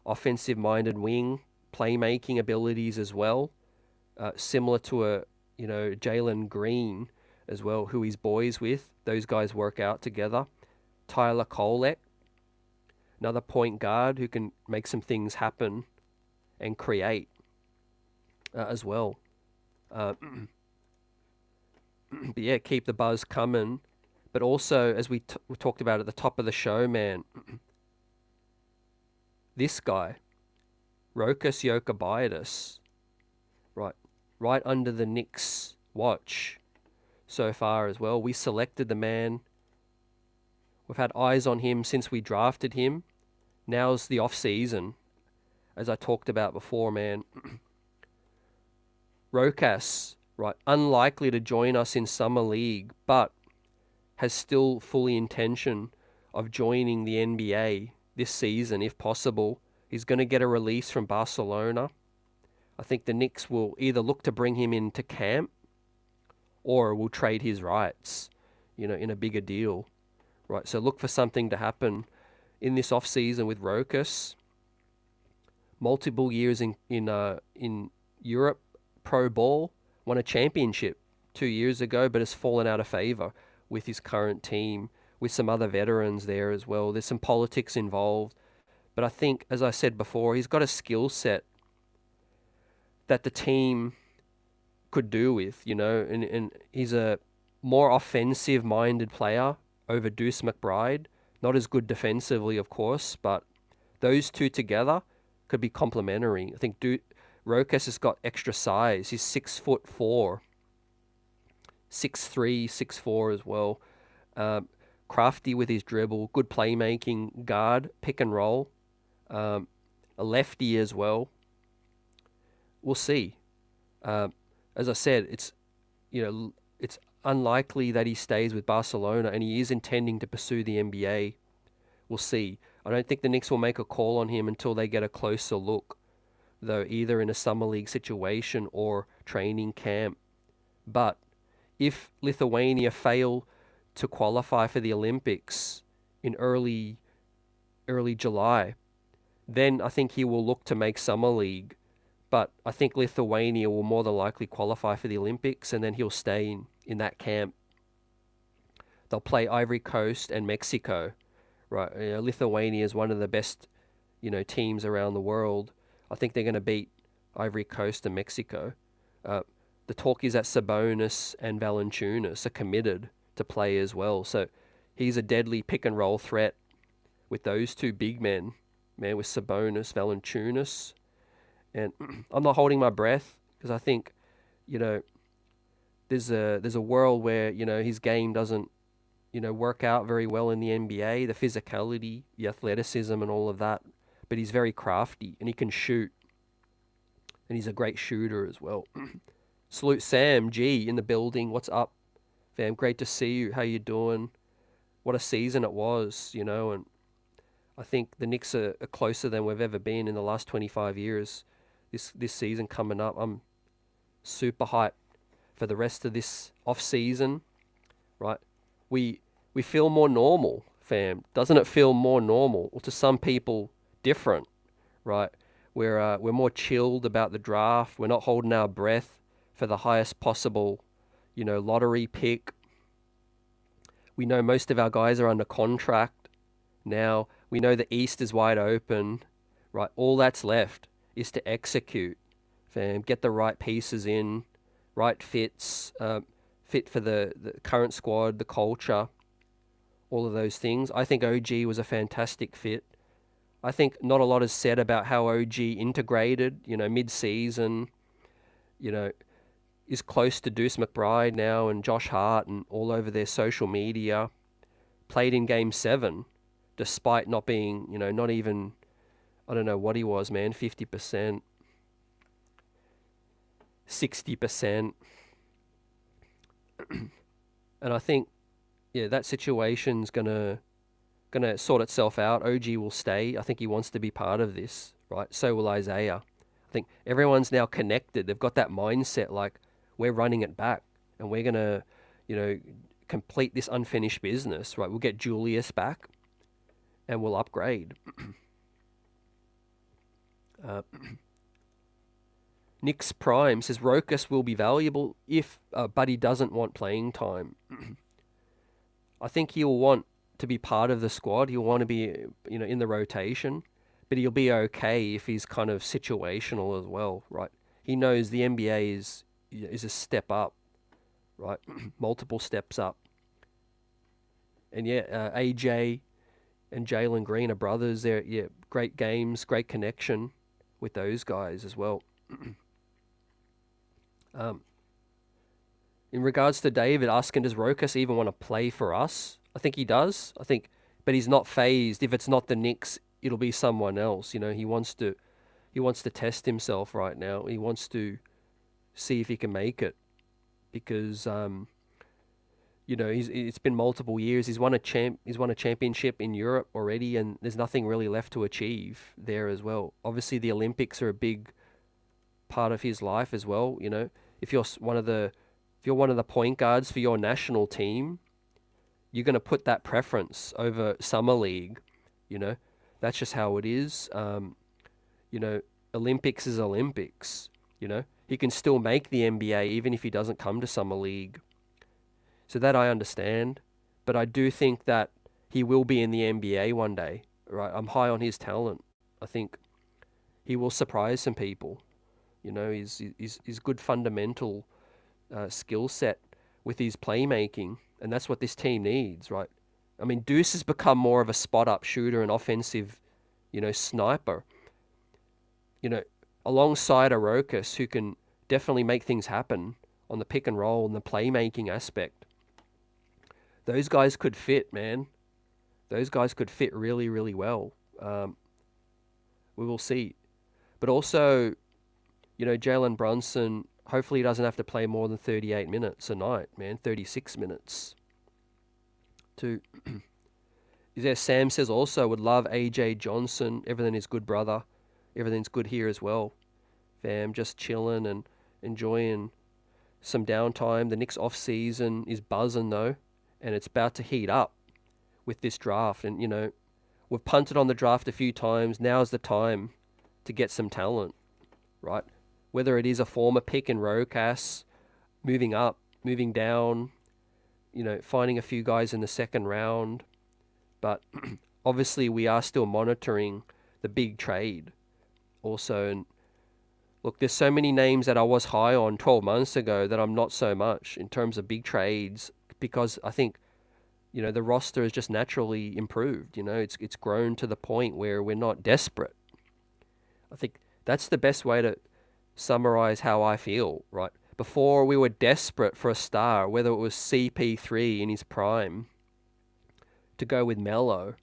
offensive-minded wing, playmaking abilities as well. Similar to Jalen Green as well, who he's boys with. Those guys work out together. Tyler Kolek, another point guard who can make some things happen and create as well. But yeah, keep the buzz coming. But also, as we talked about at the top of the show, man, this guy, Rokas Jokubaitis, right under the Knicks' watch so far as well. We selected the man. We've had eyes on him since we drafted him. Now's the off-season, as I talked about before, man. Rokas, right, unlikely to join us in Summer League, but has still fully intention of joining the NBA this season, if possible. He's going to get a release from Barcelona. I think the Knicks will either look to bring him into camp or will trade his rights, in a bigger deal, right? So look for something to happen in this off-season with Rokas. Multiple years in Europe, pro ball, won a championship 2 years ago, but has fallen out of favor with his current team, with some other veterans there as well. There's some politics involved. But I think, as I said before, he's got a skill set that the team could do with, and he's a more offensive-minded player over Deuce McBride. Not as good defensively, of course, but those two together could be complementary. I think Rokas has got extra size. He's 6'4", 6'3", 6'4" as well. Crafty with his dribble, good playmaking, guard, pick and roll. A lefty as well. We'll see. As I said, it's unlikely that he stays with Barcelona, and he is intending to pursue the NBA. We'll see. I don't think the Knicks will make a call on him until they get a closer look, though, either in a summer league situation or training camp. But if Lithuania fail to qualify for the Olympics in early July, then I think he will look to make summer league. But I think Lithuania will more than likely qualify for the Olympics, and then he'll stay in that camp. They'll play Ivory Coast and Mexico, right? Lithuania is one of the best, teams around the world. I think they're going to beat Ivory Coast and Mexico. The talk is that Sabonis and Valanciunas are committed to play as well. So he's a deadly pick and roll threat with those two big men, man, with Sabonis, Valanciunas. And I'm not holding my breath because I think, there's a world where, his game doesn't, work out very well in the NBA, the physicality, the athleticism and all of that. But he's very crafty and he can shoot. And he's a great shooter as well. Salute Sam G in the building. What's up, fam? Great to see you. How you doing? What a season it was, and I think the Knicks are closer than we've ever been in the last 25 years. This season coming up, I'm super hyped for the rest of this off season, right? We feel more normal, fam. Doesn't it feel more normal? Or to some people, different, right? We're more chilled about the draft. We're not holding our breath for the highest possible, lottery pick. We know most of our guys are under contract now. We know the East is wide open, right? All that's left is to execute, fam. Get the right pieces in, right fits, fit for the current squad, the culture, all of those things. I think OG was a fantastic fit. I think not a lot is said about how OG integrated, mid-season, is close to Deuce McBride now and Josh Hart and all over their social media. Played in Game 7, despite not being, not even, I don't know what he was, man, 50%, 60%. And I think, that situation's gonna sort itself out. OG will stay. I think he wants to be part of this, right? So will Isaiah. I think everyone's now connected. They've got that mindset like, we're running it back and we're going to, complete this unfinished business, right? We'll get Julius back and we'll upgrade. Nick's Prime says Rokas will be valuable but he doesn't want playing time. I think he'll want to be part of the squad. He'll want to be, in the rotation, but he'll be okay if he's kind of situational as well, right? He knows the NBA is a step up, right? Multiple steps up. And AJ and Jalen Green are brothers. They're great games, great connection with those guys as well. In regards to David asking, does Rokas even want to play for us? I think he does. But he's not phased. If it's not the Knicks, it'll be someone else. He wants to test himself right now. He wants to see if he can make it because it's been multiple years. He's won a championship in Europe already, and there's nothing really left to achieve there as well. Obviously, the Olympics are a big part of his life as well. If you're one of the point guards for your national team, you're going to put that preference over summer league. That's just how it is. Olympics is Olympics. He can still make the NBA even if he doesn't come to summer league. So that I understand, but I do think that he will be in the NBA one day. Right, I'm high on his talent. I think he will surprise some people. His good fundamental skill set with his playmaking, and that's what this team needs, right? I mean, Deuce has become more of a spot-up shooter and offensive, sniper. Alongside a Rokas who can definitely make things happen on the pick and roll and the playmaking aspect. Those guys could fit, man. Those guys could fit really, really well. We will see. But also, Jalen Brunson, hopefully he doesn't have to play more than 38 minutes a night, man. 36 minutes. Sam says also, would love AJ Johnson. Everything is good, brother. Everything's good here as well. Fam, just chilling and enjoying some downtime. The Knicks off season is buzzing though, and it's about to heat up with this draft. And we've punted on the draft a few times. Now's the time to get some talent, right? Whether it is a former pick in Rokas, moving up, moving down, finding a few guys in the second round. But obviously we are still monitoring the big trade also. And look, there's so many names that I was high on 12 months ago that I'm not so much in terms of big trades, because I think, the roster has just naturally improved. It's grown to the point where we're not desperate. I think that's the best way to summarize how I feel, right? Before, we were desperate for a star, whether it was CP3 in his prime to go with Melo,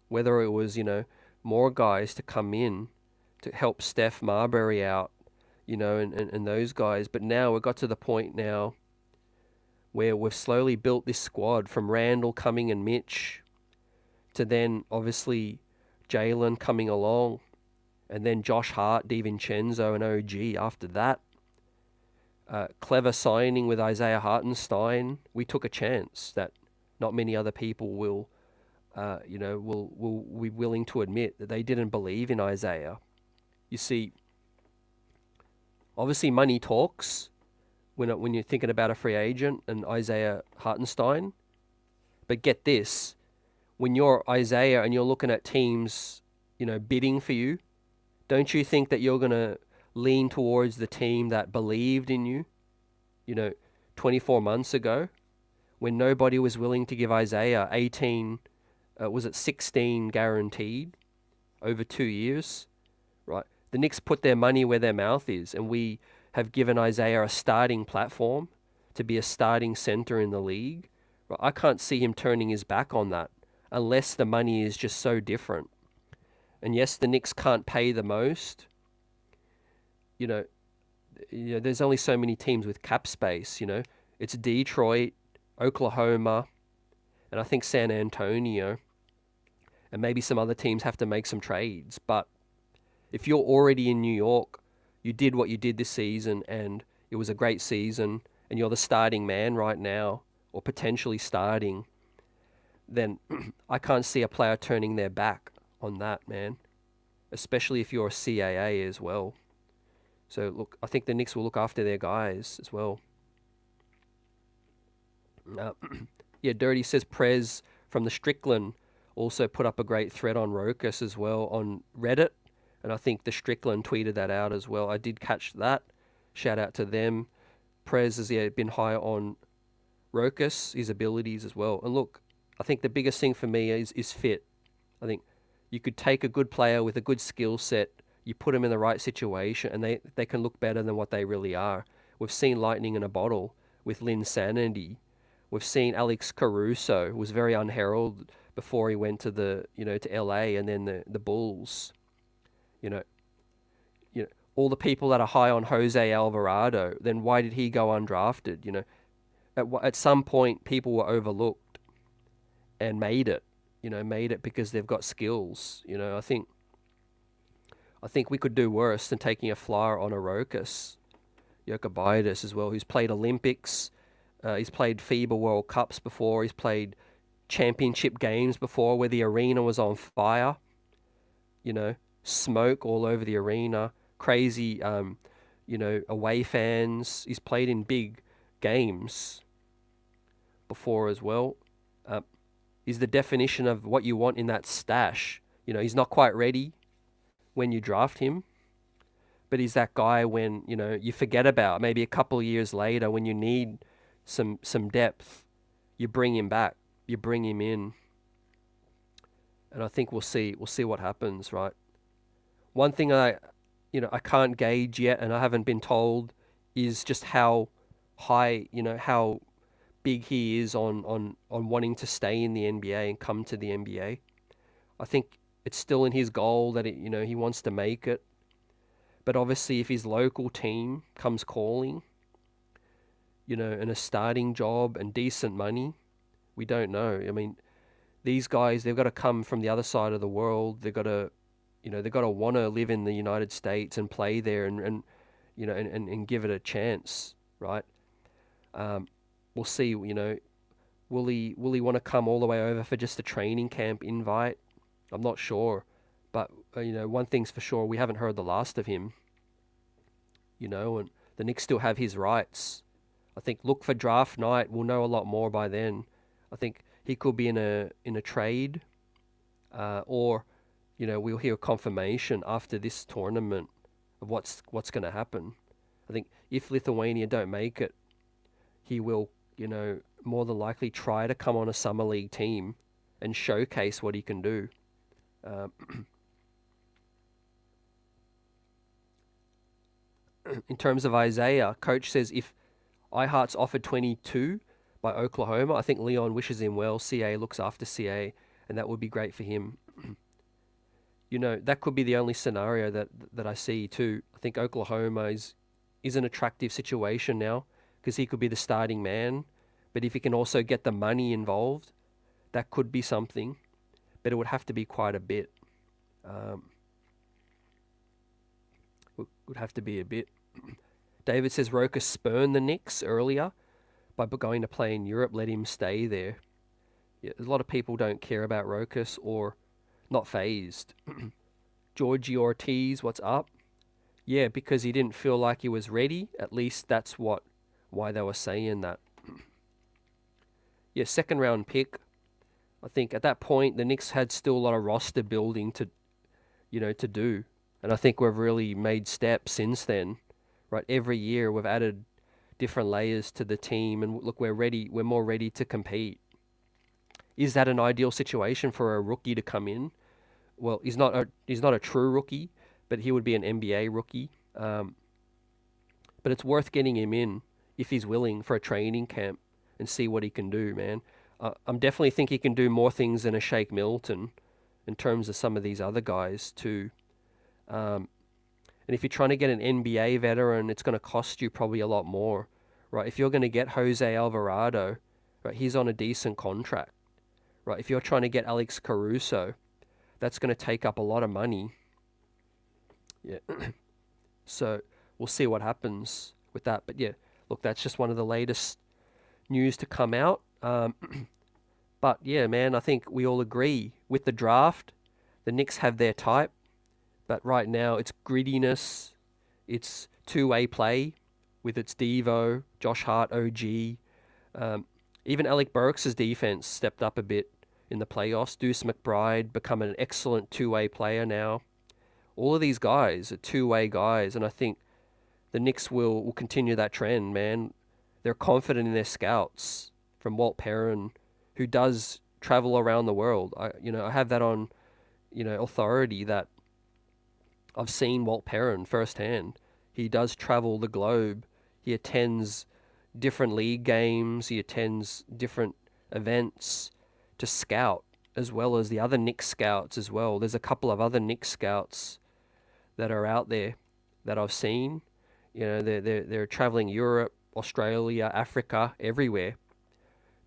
whether it was, more guys to come in to help Steph Marbury out, and those guys. But now we've got to the point now where we've slowly built this squad from Randall, Cumming and Mitch to then obviously Jalen coming along, and then Josh Hart, DiVincenzo and OG after that. Clever signing with Isaiah Hartenstein. We took a chance that not many other people will be willing to admit, that they didn't believe in Isaiah. You see, obviously money talks when you're thinking about a free agent and Isaiah Hartenstein. But get this, when you're Isaiah and you're looking at teams, bidding for you, don't you think that you're going to lean towards the team that believed in you, 24 months ago, when nobody was willing to give Isaiah 16 guaranteed over 2 years, right? The Knicks put their money where their mouth is, and we have given Isaiah a starting platform to be a starting center in the league. Right? I can't see him turning his back on that unless the money is just so different. And yes, the Knicks can't pay the most. There's only so many teams with cap space. It's Detroit, Oklahoma, and I think San Antonio, and maybe some other teams have to make some trades. But if you're already in New York, you did what you did this season, and it was a great season, and you're the starting man right now, or potentially starting, then I can't see a player turning their back on that, man, especially if you're a CAA as well. So, look, I think the Knicks will look after their guys as well. Yeah, Dirty says Prez from the Strickland also put up a great thread on Rokas as well on Reddit. And I think the Strickland tweeted that out as well. I did catch that. Shout out to them. Prez has been high on Rokas, his abilities as well. And look, I think the biggest thing for me is fit. I think you could take a good player with a good skill set, you put them in the right situation, and they can look better than what they really are. We've seen lightning in a bottle with Lynn Sanity. We've seen Alex Caruso, who was very unheralded before he went to to LA and then the Bulls. All the people that are high on Jose Alvarado, then why did he go undrafted? At some point, people were overlooked and made it because they've got skills. I think we could do worse than taking a flyer on a Rokas Jokubaitis as well, who's played Olympics, he's played FIBA World Cups before, he's played championship games before where the arena was on fire, smoke all over the arena, crazy, away fans. He's played in big games before as well. He's the definition of what you want in that stash. He's not quite ready when you draft him, but he's that guy when, you forget about maybe a couple of years later when you need some depth, you bring him back, you bring him in. And I think we'll see what happens, right? One thing I can't gauge yet, and I haven't been told, is just how high, how big he is on wanting to stay in the NBA and come to the NBA. I think it's still in his goal that he wants to make it. But obviously if his local team comes calling, and a starting job and decent money, we don't know. I mean, these guys, they've got to come from the other side of the world. They've got to, they've got to want to live in the United States and play there and give it a chance, right? We'll see, will he want to come all the way over for just a training camp invite? I'm not sure. But, one thing's for sure, we haven't heard the last of him, and the Knicks still have his rights. I think look for draft night. We'll know a lot more by then. I think he could be in a trade, or we'll hear confirmation after this tournament of what's going to happen. I think if Lithuania don't make it, he will more than likely try to come on a summer league team and showcase what he can do. In terms of Isaiah, coach says if Hart's offered 22 by Oklahoma, I think Leon wishes him well. CA looks after CA, and that would be great for him. That could be the only scenario that I see too. I think Oklahoma is an attractive situation now because he could be the starting man. But if he can also get the money involved, that could be something. But it would have to be quite a bit. Would have to be a bit. David says Rokas spurned the Knicks earlier by going to play in Europe. Let him stay there. Yeah, a lot of people don't care about Rokas or not phased. Georgie Ortiz, what's up? Yeah, because he didn't feel like he was ready. At least that's why they were saying that. Yeah, second round pick. I think at that point the Knicks had still a lot of roster building to do. And I think we've really made steps since then. Right, every year we've added different layers to the team, and look, we're ready. We're more ready to compete. Is that an ideal situation for a rookie to come in? Well, he's not a true rookie, but he would be an NBA rookie. But it's worth getting him in if he's willing for a training camp and see what he can do, man. I'm definitely think he can do more things than a Shake Milton in terms of some of these other guys too. And if you're trying to get an NBA veteran, it's going to cost you probably a lot more, right? If you're going to get Jose Alvarado, right, he's on a decent contract, right? If you're trying to get Alex Caruso, that's going to take up a lot of money. Yeah. So we'll see what happens with that. But yeah, look, that's just one of the latest news to come out. But yeah, man, I think we all agree with the draft. The Knicks have their type. But right now, it's grittiness, it's two-way play with its Devo, Josh Hart, OG. Even Alec Burks' defense stepped up a bit in the playoffs. Deuce McBride become an excellent two-way player now. All of these guys are two-way guys, and I think the Knicks will continue that trend, man. They're confident in their scouts, from Walt Perrin, who does travel around the world. I have that on, authority that I've seen Walt Perrin firsthand. He does travel the globe. He attends different league games. He attends different events to scout, as well as the other Knicks scouts as well. There's a couple of other Knicks scouts that are out there that I've seen. They're traveling Europe, Australia, Africa, everywhere,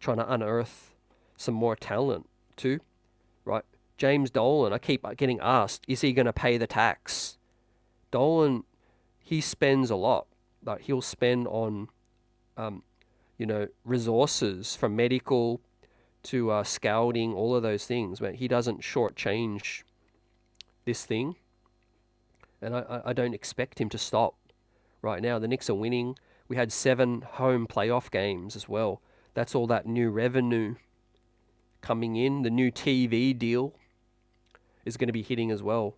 trying to unearth some more talent too, right? James Dolan, I keep getting asked, is he going to pay the tax? Dolan, he spends a lot. Like he'll spend on, resources from medical to scouting, all of those things. But he doesn't shortchange this thing. And I don't expect him to stop right now. The Knicks are winning. We had 7 home playoff games as well. That's all that new revenue coming in. The new TV deal is going to be hitting as well.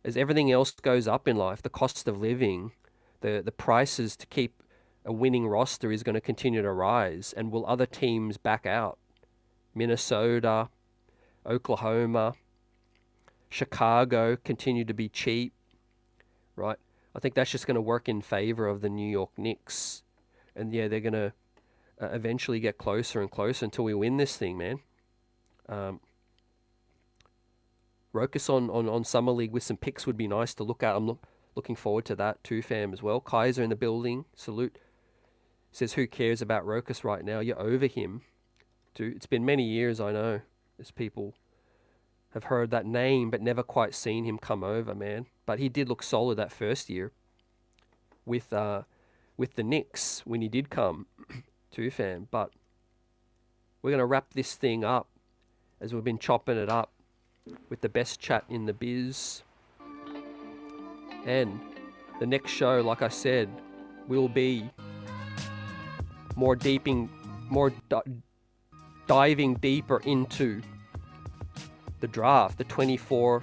As everything else goes up in life, the cost of living, the prices to keep a winning roster is going to continue to rise. And will other teams back out? Minnesota, Oklahoma, Chicago continue to be cheap, right? I think that's just going to work in favor of the New York Knicks. And yeah, they're going to eventually get closer and closer until we win this thing, man. Rokas on Summer League with some picks would be nice to look at. I'm looking forward to that too, fam, as well. Kaiser in the building. Salute. Says, who cares about Rokas right now? You're over him. Dude, it's been many years, I know. There's people have heard that name but never quite seen him come over, man. But he did look solid that first year with the Knicks when he did come too, But we're going to wrap this thing up as we've been chopping it up. with the best chat in the biz. And the next show, like I said, will be diving deeper into the draft, the 24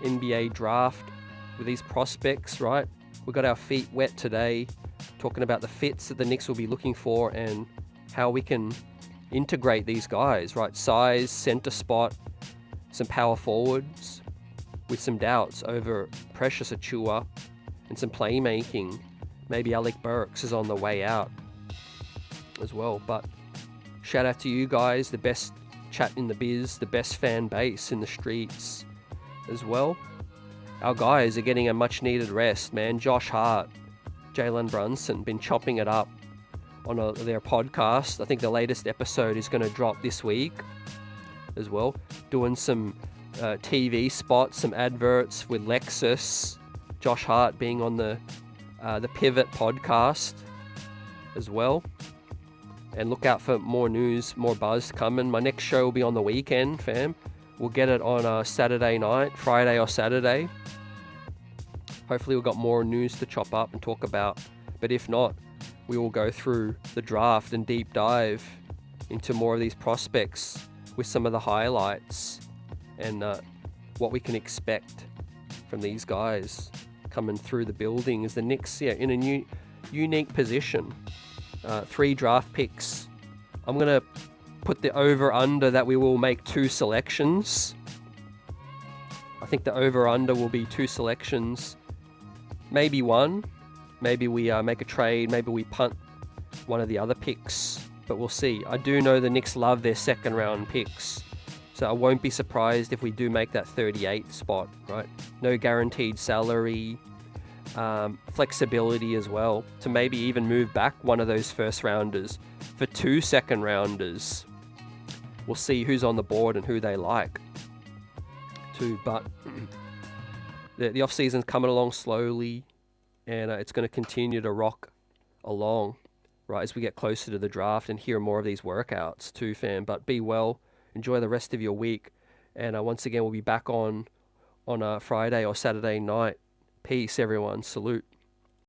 NBA draft with these prospects, right? We got our feet wet today, talking about the fits that the Knicks will be looking for and how we can integrate these guys, right? Size, center spot, some power forwards with some doubts over Precious Achua and some playmaking. Maybe Alec Burks is on the way out as well. But shout out to you guys, the best chat in the biz, the best fan base in the streets as well. Our guys are getting a much needed rest, man. Josh Hart, Jalen Brunson, been chopping it up on their podcast. I think the latest episode is going to drop this week as well. Doing some TV spots, some adverts with Lexus. Josh Hart being on the Pivot podcast as well. And look out for more news, more buzz coming. My next show will be on the weekend, fam. We'll get it on a Saturday night, Friday or Saturday. Hopefully we've got more news to chop up and talk about. But if not, we will go through the draft and deep dive into more of these prospects with some of the highlights and what we can expect from these guys coming through the building as the Knicks in a unique position. 3 draft picks. I'm going to put the over-under that we will make 2 selections. I think the over-under will be 2 selections. Maybe 1. Maybe we make a trade. Maybe we punt one of the other picks. But we'll see. I do know the Knicks love their second-round picks. So I won't be surprised if we do make that 38th spot, right? No guaranteed salary. Flexibility as well to maybe even move back one of those first rounders for 2 second rounders. We'll see who's on the board and who they like too. But the off season's coming along slowly, and it's going to continue to rock along right as we get closer to the draft and hear more of these workouts too, fam. But be well, enjoy the rest of your week, and once again we'll be back on a Friday or Saturday night. Peace, everyone. Salute.